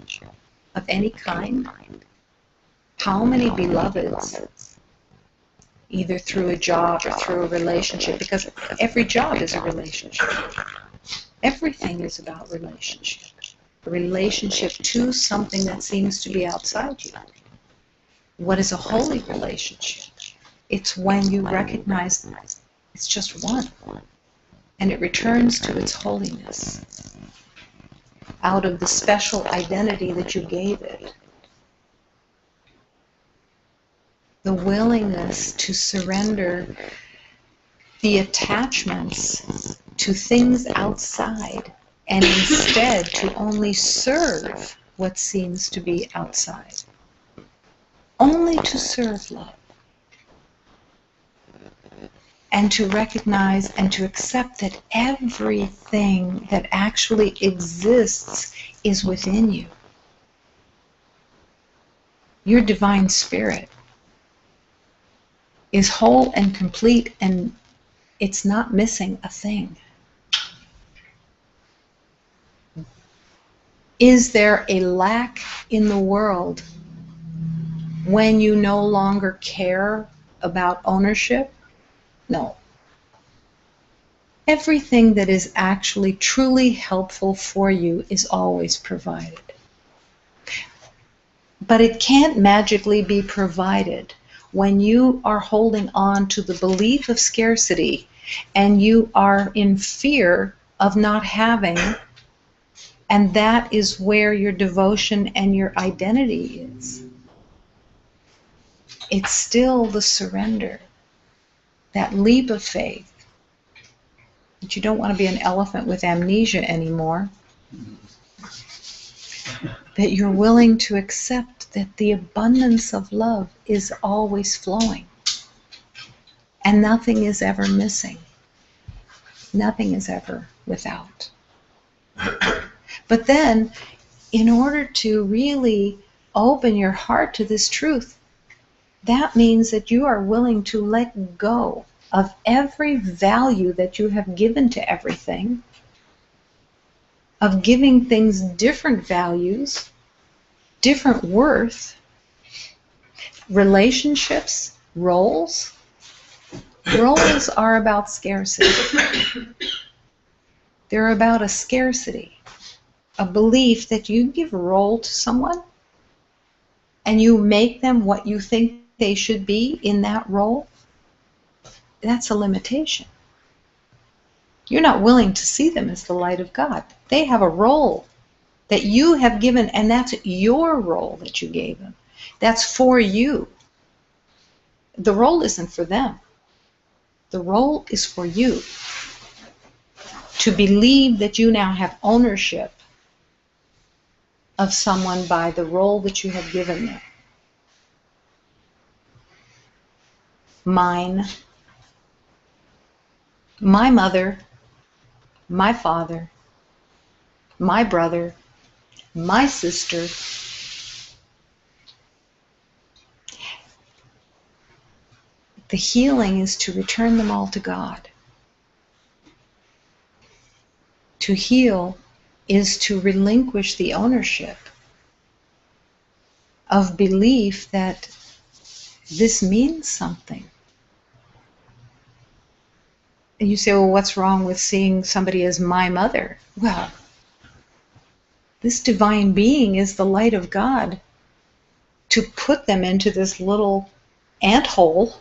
Speaker 1: of any kind. How many beloveds, either through a job or through a relationship, because every job is a relationship. Everything is about relationship. A relationship to something that seems to be outside you. What is a holy relationship? It's when you recognize it's just one, and it returns to its holiness out of the special identity that you gave it. The willingness to surrender the attachments to things outside, and instead to only serve what seems to be outside. Only to serve love. And to recognize and to accept that everything that actually exists is within you. Your divine spirit is whole and complete, and it's not missing a thing. Is there a lack in the world when you no longer care about ownership? No. Everything that is actually truly helpful for you is always provided. But it can't magically be provided when you are holding on to the belief of scarcity and you are in fear of not having, and that is where your devotion and your identity is. It's still the surrender, that leap of faith, that you don't want to be an elephant with amnesia anymore, that you're willing to accept that the abundance of love is always flowing, and nothing is ever missing. Nothing is ever without. But then, in order to really open your heart to this truth, that means that you are willing to let go of every value that you have given to everything, of giving things different values, different worth, relationships, roles. Roles are about scarcity. They're about a scarcity. a belief that you give a role to someone and you make them what you think they should be in that role, that's a limitation. You're not willing to see them as the light of God. They have a role that you have given, and that's your role that you gave them. That's for you. The role isn't for them. The role is for you. To believe that you now have ownership of someone by the role that you have given them. Mine, my mother, my father, my brother, my sister. The healing is to return them all to God. To heal is to relinquish the ownership of belief that this means something. And you say, well, what's wrong with seeing somebody as my mother? Well, this divine being is the light of God. To put them into this little anthole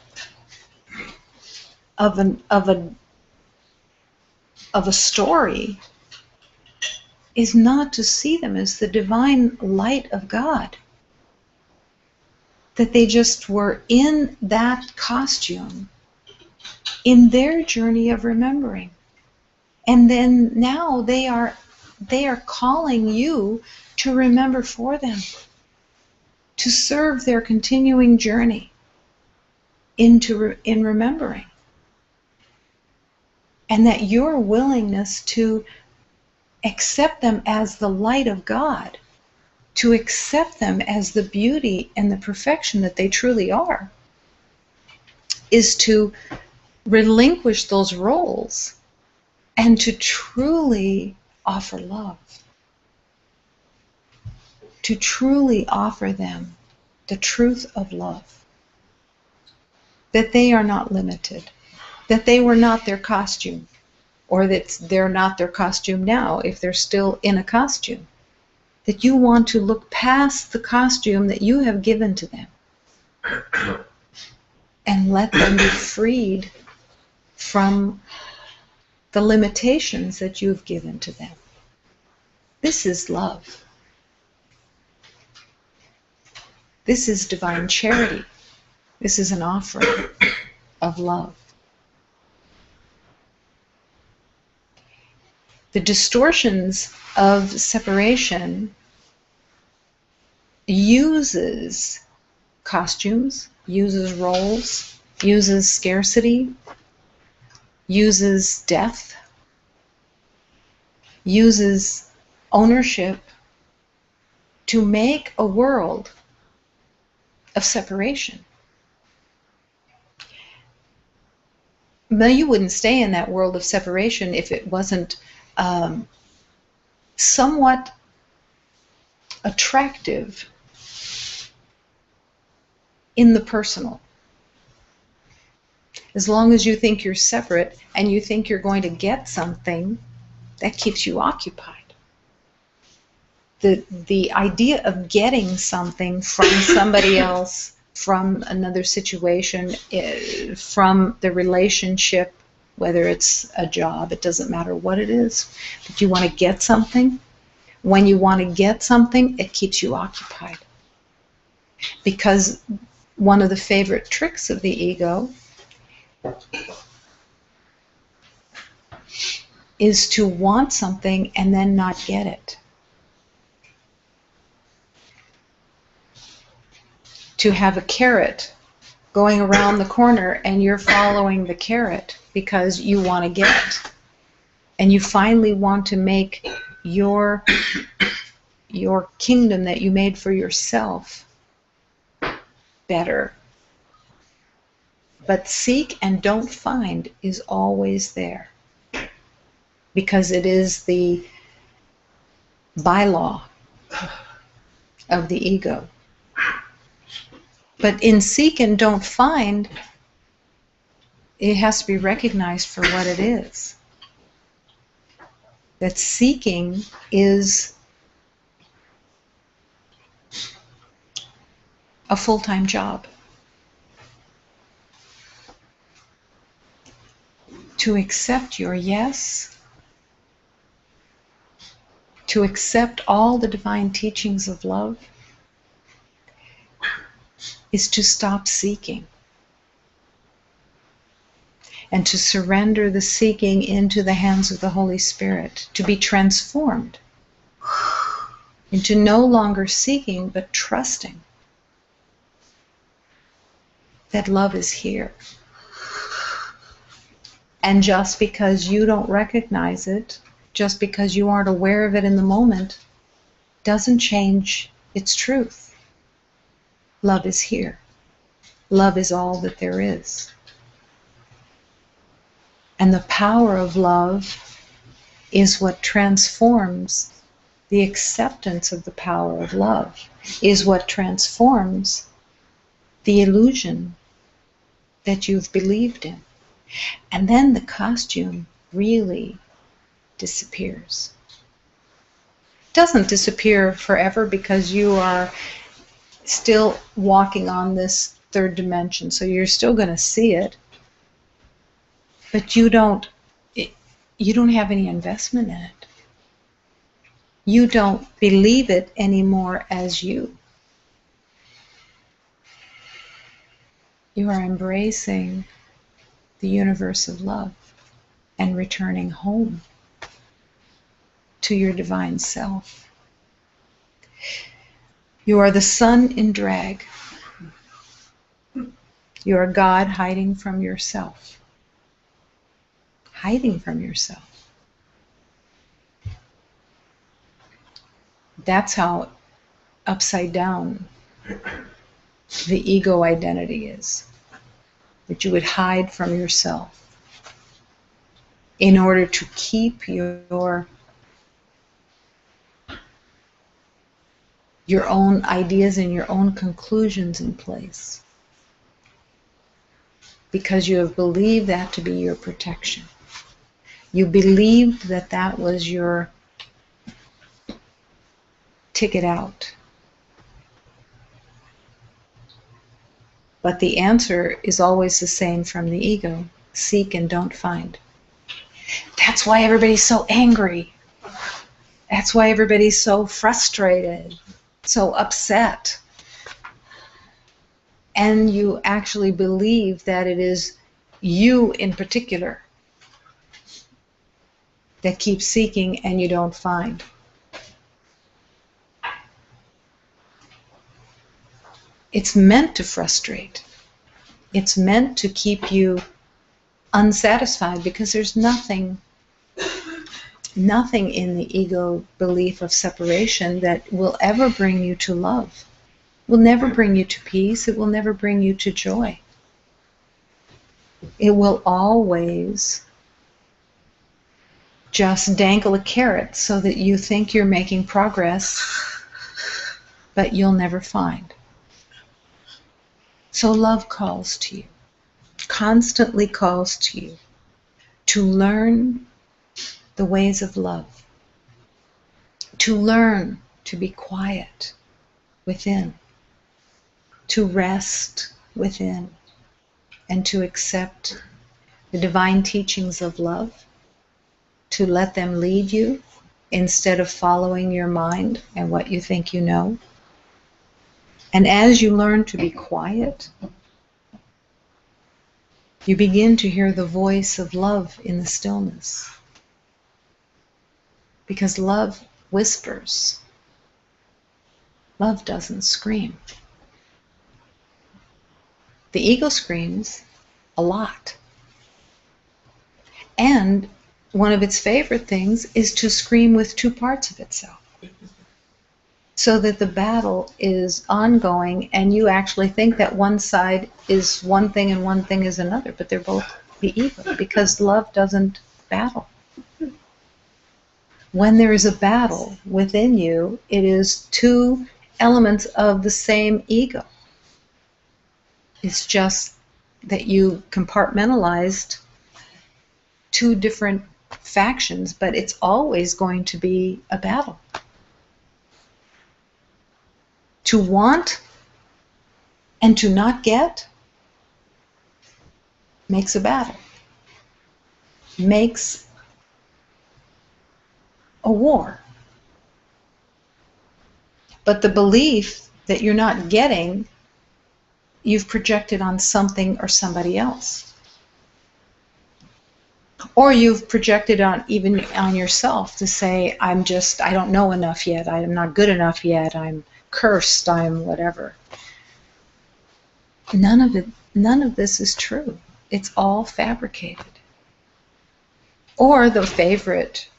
Speaker 1: of a story is not to see them as the divine light of God. That they just were in that costume in their journey of remembering. And then now they are calling you to remember for them, to serve their continuing journey in remembering. And that your willingness to accept them as the light of God, to accept them as the beauty and the perfection that they truly are, is to relinquish those roles and to truly offer love. To truly offer them the truth of love. That they are not limited. That they were not their costume. Or that they're not their costume now if they're still in a costume. That you want to look past the costume that you have given to them and let them be freed from the limitations that you've given to them. This is love. This is divine charity. This is an offering of love. The distortions of separation uses costumes, uses roles, uses scarcity, uses death, uses ownership to make a world of separation. Now, you wouldn't stay in that world of separation if it wasn't somewhat attractive in the personal. As long as you think you're separate and you think you're going to get something, that keeps you occupied. The idea of getting something from somebody else, from another situation, from the relationship, whether it's a job, it doesn't matter what it is, but you want to get something. When you want to get something, it keeps you occupied. Because one of the favorite tricks of the ego is to want something and then not get it. To have a carrot going around the corner and you're following the carrot because you want to get it. And you finally want to make your kingdom that you made for yourself better. But seek and don't find is always there. Because it is the bylaw of the ego. But in seek and don't find, it has to be recognized for what it is. That seeking is a full-time job. To accept your yes, to accept all the divine teachings of love, is to stop seeking and to surrender the seeking into the hands of the Holy Spirit, to be transformed into no longer seeking but trusting that love is here. And just because you don't recognize it, just because you aren't aware of it in the moment, doesn't change its truth. Love is here. Love is all that there is. And the power of love is what transforms the acceptance of the power of love, is what transforms the illusion that you've believed in. And then the costume really disappears. It doesn't disappear forever because you are still walking on this third dimension, so you're still going to see it, but you don't have any investment in it. You don't believe it anymore as you. You are embracing the universe of love and returning home to your divine self. You are the sun in drag. You are God hiding from yourself. Hiding from yourself. That's how upside down the ego identity is. That you would hide from yourself in order to keep your own ideas and your own conclusions in place. Because you have believed that to be your protection. You believed that that was your ticket out. But the answer is always the same from the ego. Seek and don't find. That's why everybody's so angry. That's why everybody's so frustrated, so upset. And you actually believe that it is you in particular that keeps seeking and you don't find. It's meant to frustrate. It's meant to keep you unsatisfied because there's nothing in the ego belief of separation that will ever bring you to love. It will never bring you to peace. It will never bring you to joy. It will always just dangle a carrot so that you think you're making progress, but you'll never find. So love calls to you, constantly calls to you, to learn the ways of love, to learn to be quiet within, to rest within, and to accept the divine teachings of love, to let them lead you instead of following your mind and what you think you know. And as you learn to be quiet, you begin to hear the voice of love in the stillness. Because love whispers. Love doesn't scream. The ego screams a lot. And one of its favorite things is to scream with two parts of itself. So that the battle is ongoing and you actually think that one side is one thing and one thing is another, but they're both the ego because love doesn't battle. When there is a battle within you, it is two elements of the same ego. It's just that you compartmentalized two different factions, but it's always going to be a battle. To want And to not get makes a battle, makes a war. But the belief that you're not getting, you've projected on something or somebody else. Or you've projected on even on yourself to say, I don't know enough yet, I'm not good enough yet, I'm cursed, I'm whatever. None of this is true. It's all fabricated. Or the favorite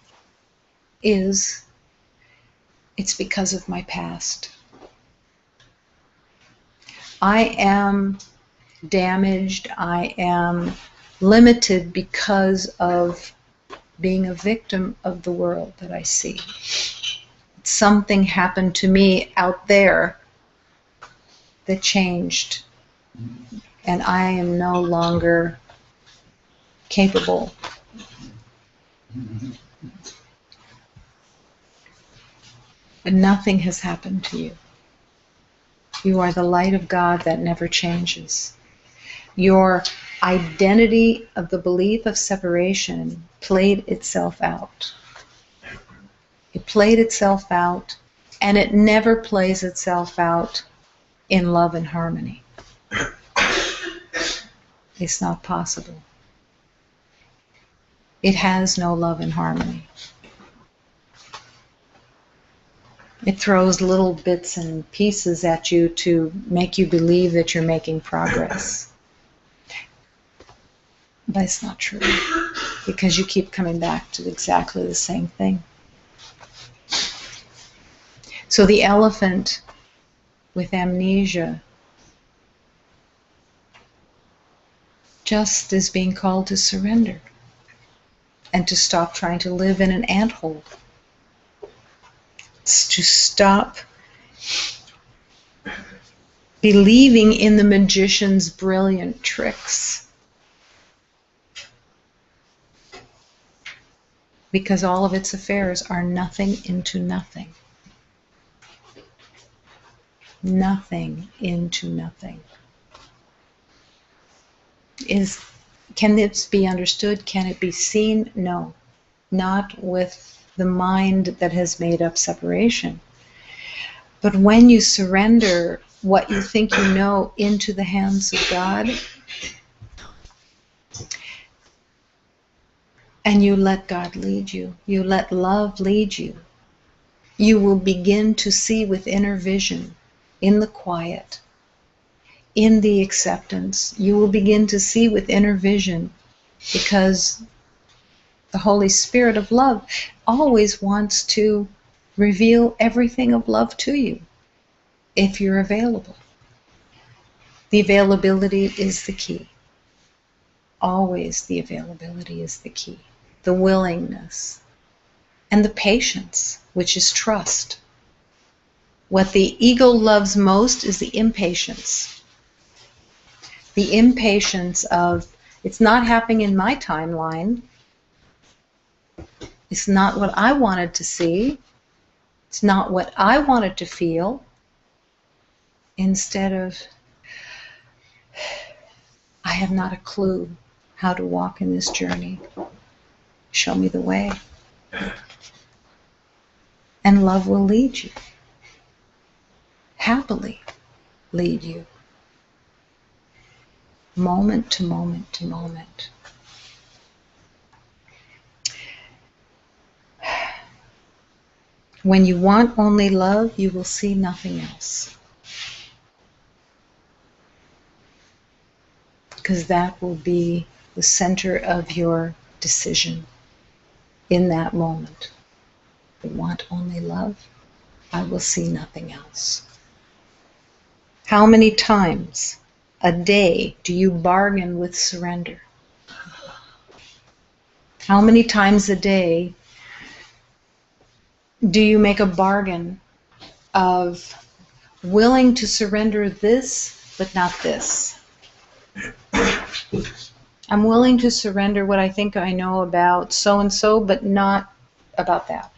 Speaker 1: is, it's because of my past. I am damaged, I am limited because of being a victim of the world that I see. Something happened to me out there that changed, and I am no longer capable. But nothing has happened to you. You are the light of God that never changes. Your identity of the belief of separation played itself out. It played itself out, and it never plays itself out in love and harmony. It's not possible. It has no love and harmony. It throws little bits and pieces at you to make you believe that you're making progress. But it's not true, because you keep coming back to exactly the same thing. So the elephant with amnesia just is being called to surrender and to stop trying to live in an anthole. It's to stop believing in the magician's brilliant tricks. Because all of its affairs are nothing into nothing. Nothing into nothing. Can this be understood? Can it be seen? No. Not with the mind that has made up separation. But when you surrender what you think you know into the hands of God, and you let God lead you, you let love lead you, you will begin to see with inner vision, in the quiet, in the acceptance, you will begin to see with inner vision, because the Holy Spirit of love always wants to reveal everything of love to you, if you're available. The availability is the key. Always the availability is the key. The willingness and the patience, which is trust. What the ego loves most is the impatience. The impatience of, it's not happening in my timeline. It's not what I wanted to see. It's not what I wanted to feel. Instead of, I have not a clue how to walk in this journey. Show me the way. And love will lead you. Happily lead you. Moment to moment to moment. When you want only love, you will see nothing else. Because that will be the center of your decision in that moment. I want only love, I will see nothing else. How many times a day do you bargain with surrender? How many times a day do you make a bargain of willing to surrender this, but not this? I'm willing to surrender what I think I know about so-and-so, but not about that.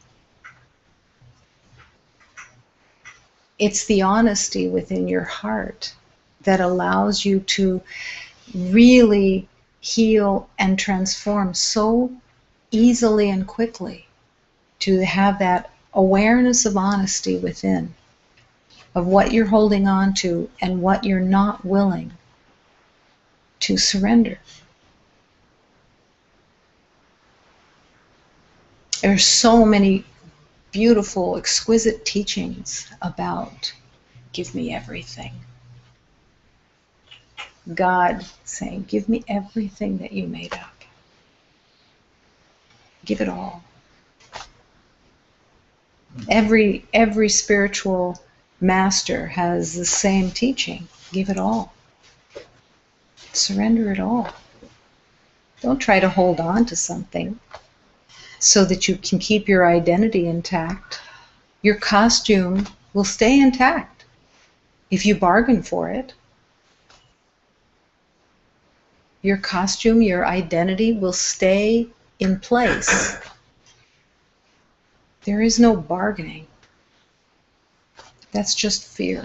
Speaker 1: It's the honesty within your heart that allows you to really heal and transform so easily and quickly, to have that awareness of honesty within, of what you're holding on to and what you're not willing to surrender. There are so many beautiful, exquisite teachings about give me everything. God saying, give me everything that you made up. Give it all. Every spiritual master has the same teaching. Give it all. Surrender it all. Don't try to hold on to something so that you can keep your identity intact. Your costume will stay intact if you bargain for it. Your costume, your identity will stay in place. There is no bargaining. That's just fear.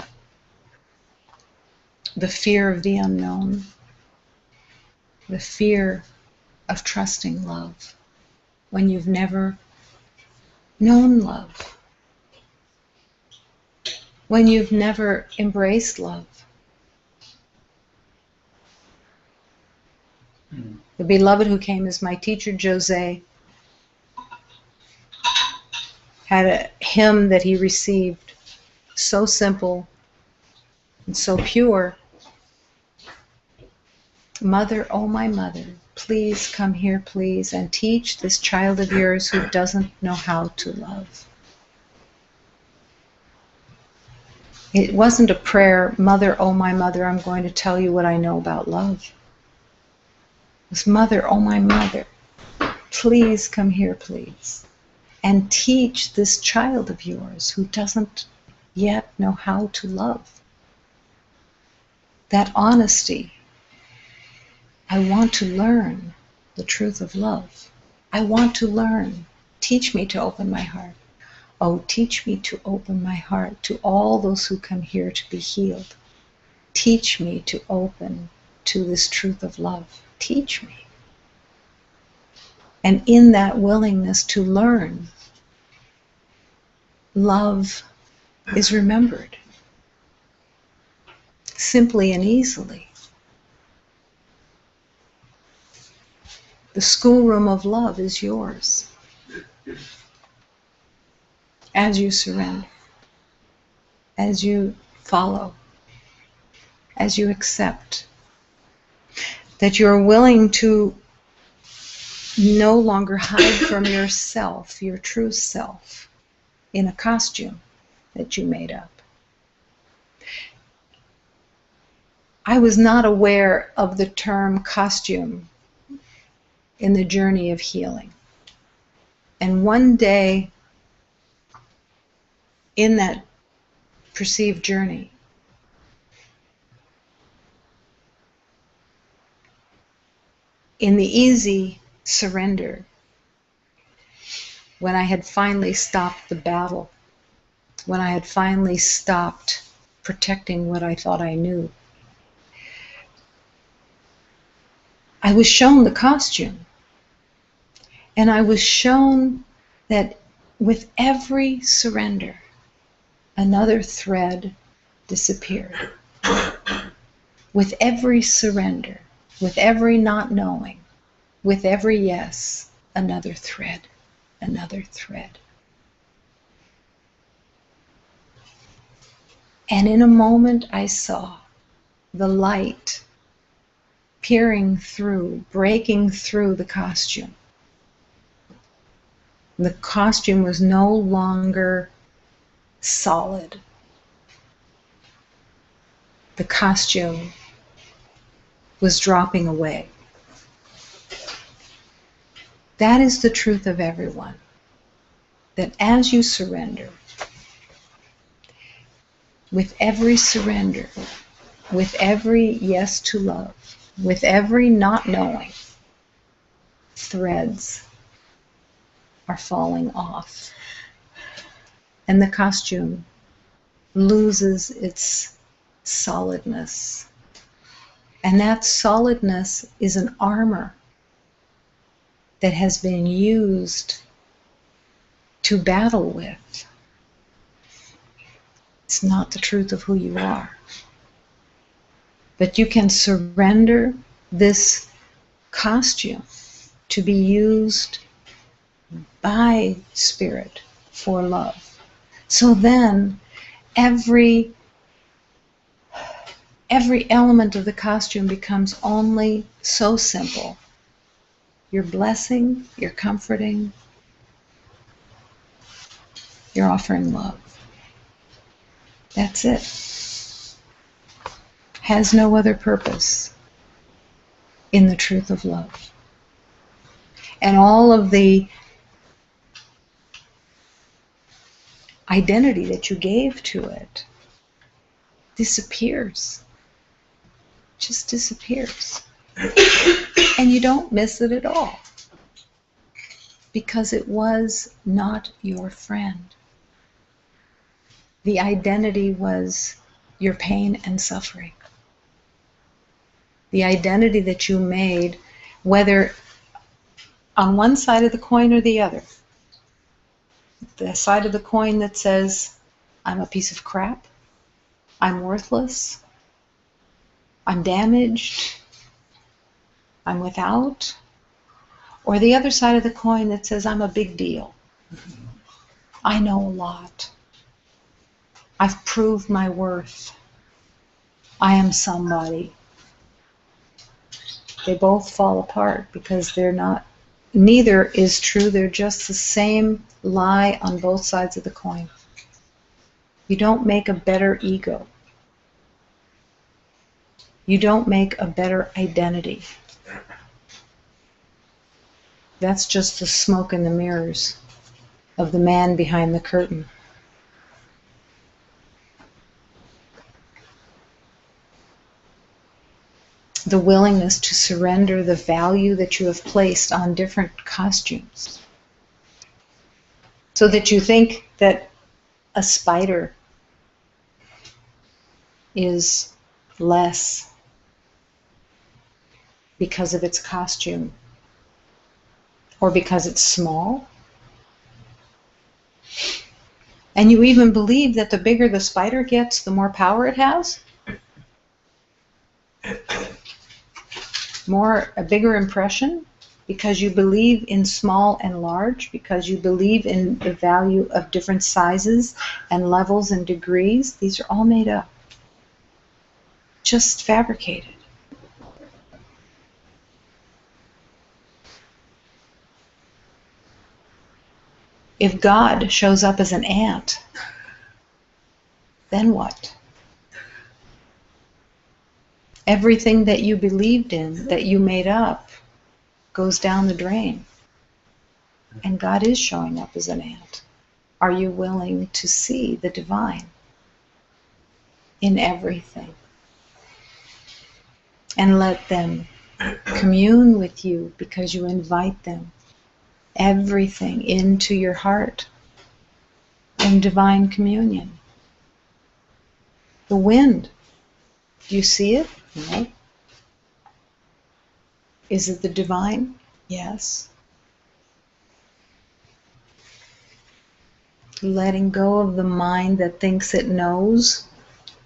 Speaker 1: The fear of the unknown. The fear of trusting love when you've never known love. When you've never embraced love. The beloved who came as my teacher, Jose, had a hymn that he received, so simple and so pure. Mother, oh my mother, please come here, please, and teach this child of yours who doesn't know how to love. It wasn't a prayer, Mother, oh my mother, I'm going to tell you what I know about love. It was, Mother, oh my mother, please come here, please, and teach this child of yours who doesn't yet know how to love. That honesty. I want to learn the truth of love. I want to learn. Teach me to open my heart. Oh, teach me to open my heart to all those who come here to be healed. Teach me to open to this truth of love. Teach me. And in that willingness to learn, love is remembered. Simply and easily. The schoolroom of love is yours as you surrender, as you follow, as you accept, that you're willing to no longer hide from yourself, your true self, in a costume that you made up. I was not aware of the term costume in the journey of healing. And one day, in that perceived journey, in the easy surrender, when I had finally stopped the battle, when I had finally stopped protecting what I thought I knew, I was shown the costume. And I was shown that with every surrender, another thread disappeared. With every surrender, with every not knowing, with every yes, another thread, another thread. And in a moment I saw the light peering through, breaking through the costume. The costume was no longer solid. The costume was dropping away. That is the truth of everyone. That as you surrender, with every surrender, with every yes to love, with every not knowing, threads are falling off. And the costume loses its solidness, And that solidness is an armor that has been used to battle with. It's not the truth of who you are. But you can surrender this costume to be used by Spirit for love. So then every element of the costume becomes only so simple. You're blessing, you're comforting, you're offering love. That's it. Has no other purpose in the truth of love. And all of the identity that you gave to it disappears. Just disappears. And you don't miss it at all. Because it was not your friend. The identity was your pain and suffering. The identity that you made, whether on one side of the coin or the other. The side of the coin that says, I'm a piece of crap, I'm worthless, I'm damaged, I'm without. Or the other side of the coin that says, I'm a big deal. I know a lot. I've proved my worth. I am somebody. They both fall apart because they're not, neither is true. They're just the same lie on both sides of the coin. You don't make a better ego. You don't make a better identity. That's just the smoke and the mirrors of the man behind the curtain. The willingness to surrender the value that you have placed on different costumes. So that you think that a spider is less because of its costume or because it's small. And you even believe that the bigger the spider gets, the more power it has. A bigger impression, because you believe in small and large, because you believe in the value of different sizes and levels and degrees. These are all made up, just fabricated. If God shows up as an ant, then what? Everything that you believed in, that you made up, goes down the drain. And God is showing up as an ant. Are you willing to see the divine in everything? And let them commune with you because you invite them, everything, into your heart in divine communion. The wind, do you see it? No. Is it the divine? Yes. Letting go of the mind that thinks it knows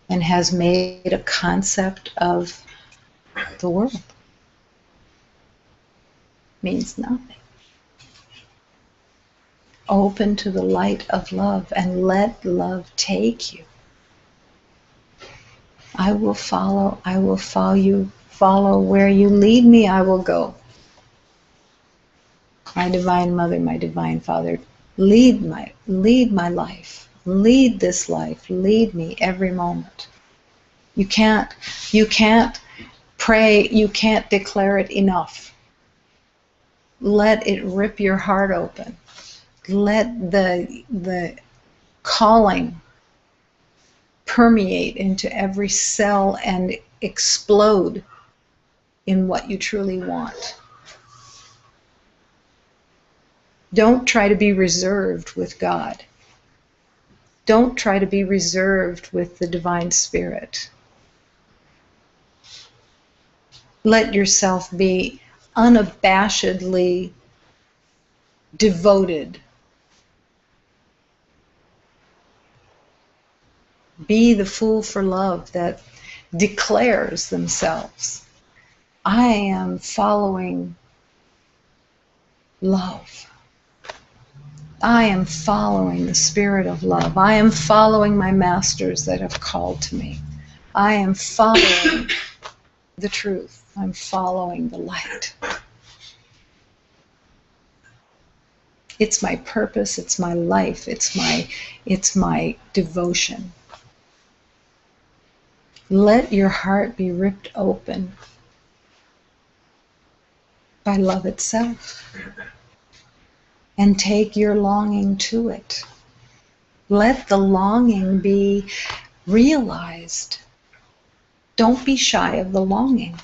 Speaker 1: and has made a concept of the world means nothing. Open to the light of love and let love take you. I will follow you, follow where you lead me, I will go. My Divine Mother, my Divine Father, lead my life, lead this life, lead me every moment. You can't pray, you can't declare it enough. Let it rip your heart open. Let the calling permeate into every cell and explode in what you truly want. Don't try to be reserved with God. Don't try to be reserved with the Divine Spirit. Let yourself be unabashedly devoted. Be the fool for love that declares themselves. I am following love. I am following the spirit of love. I am following my masters that have called to me. I am following the truth. I'm following the light. It's my purpose, it's my life, it's my devotion. Let your heart be ripped open by love itself. And take your longing to it. Let the longing be realized. Don't be shy of the longing.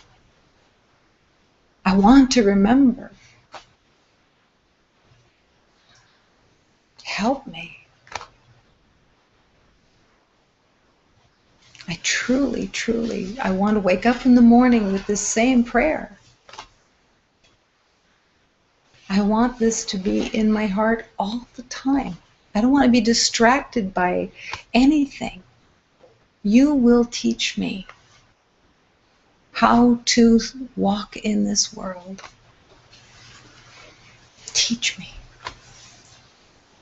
Speaker 1: I want to remember. Help me. I truly, I want to wake up in the morning with this same prayer. I want this to be in my heart all the time. I don't want to be distracted by anything. You will teach me how to walk in this world. Teach me.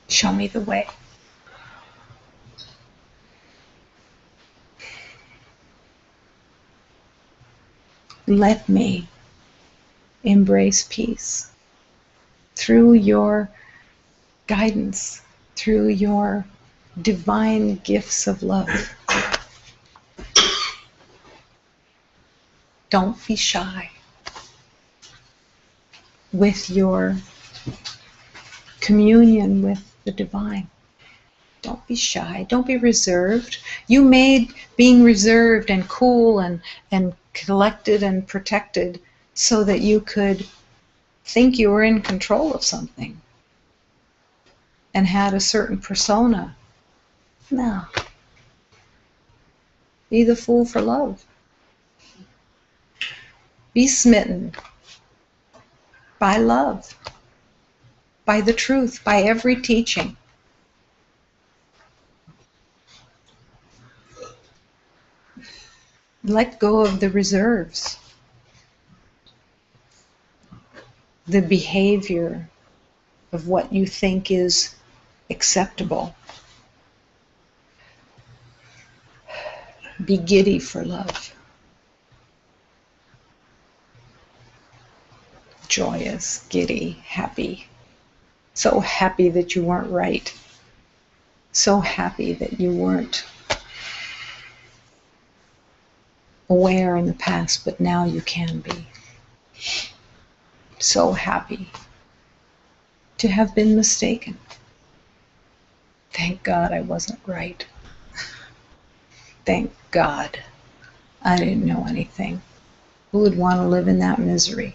Speaker 1: Show me the way. Let me embrace peace through your guidance, through your divine gifts of love. Don't be shy with your communion with the divine. Don't be shy. Don't be reserved. You made being reserved and cool and collected and protected so that you could think you were in control of something and had a certain persona. No. Be the fool for love. Be smitten by love, by the truth, by every teaching. Let go of the reserves, the behavior of what you think is acceptable. Be giddy for love. Joyous, giddy, happy. So happy that you weren't right. So happy that you weren't aware in the past, but now you can be. So happy to have been mistaken. Thank God I wasn't right. Thank God I didn't know anything. Who would want to live in that misery?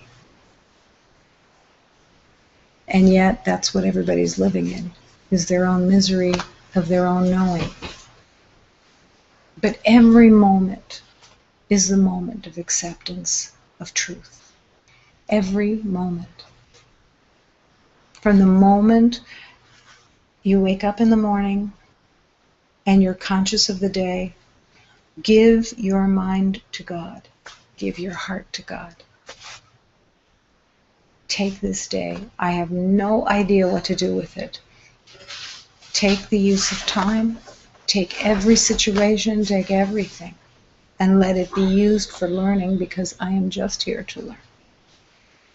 Speaker 1: And yet that's what everybody's living in, is their own misery of their own knowing. But every moment is the moment of acceptance of truth. Every moment. From the moment you wake up in the morning and you're conscious of the day, give your mind to God. Give your heart to God. Take this day. I have no idea what to do with it. Take the use of time. Take every situation. Take everything. And let it be used for learning, because I am just here to learn.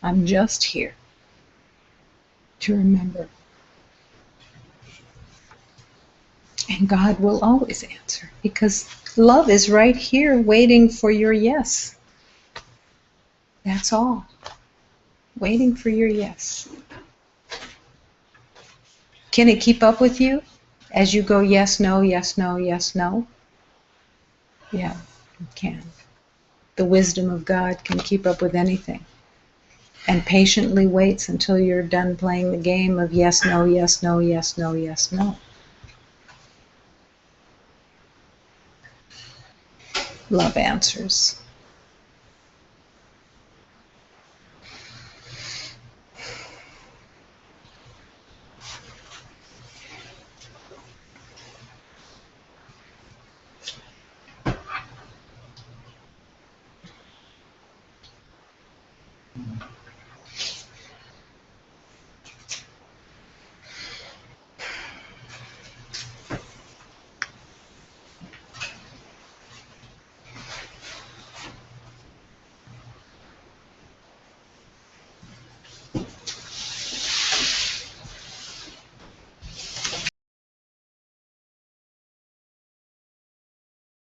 Speaker 1: I'm just here to remember. And God will always answer, because love is right here waiting for your yes. That's all. Waiting for your yes. Can it keep up with you as you go yes, no, yes, no, yes, no? Yeah, it can. The wisdom of God can keep up with anything, and patiently waits until you're done playing the game of yes, no, yes, no, yes, no, yes, no. Love answers.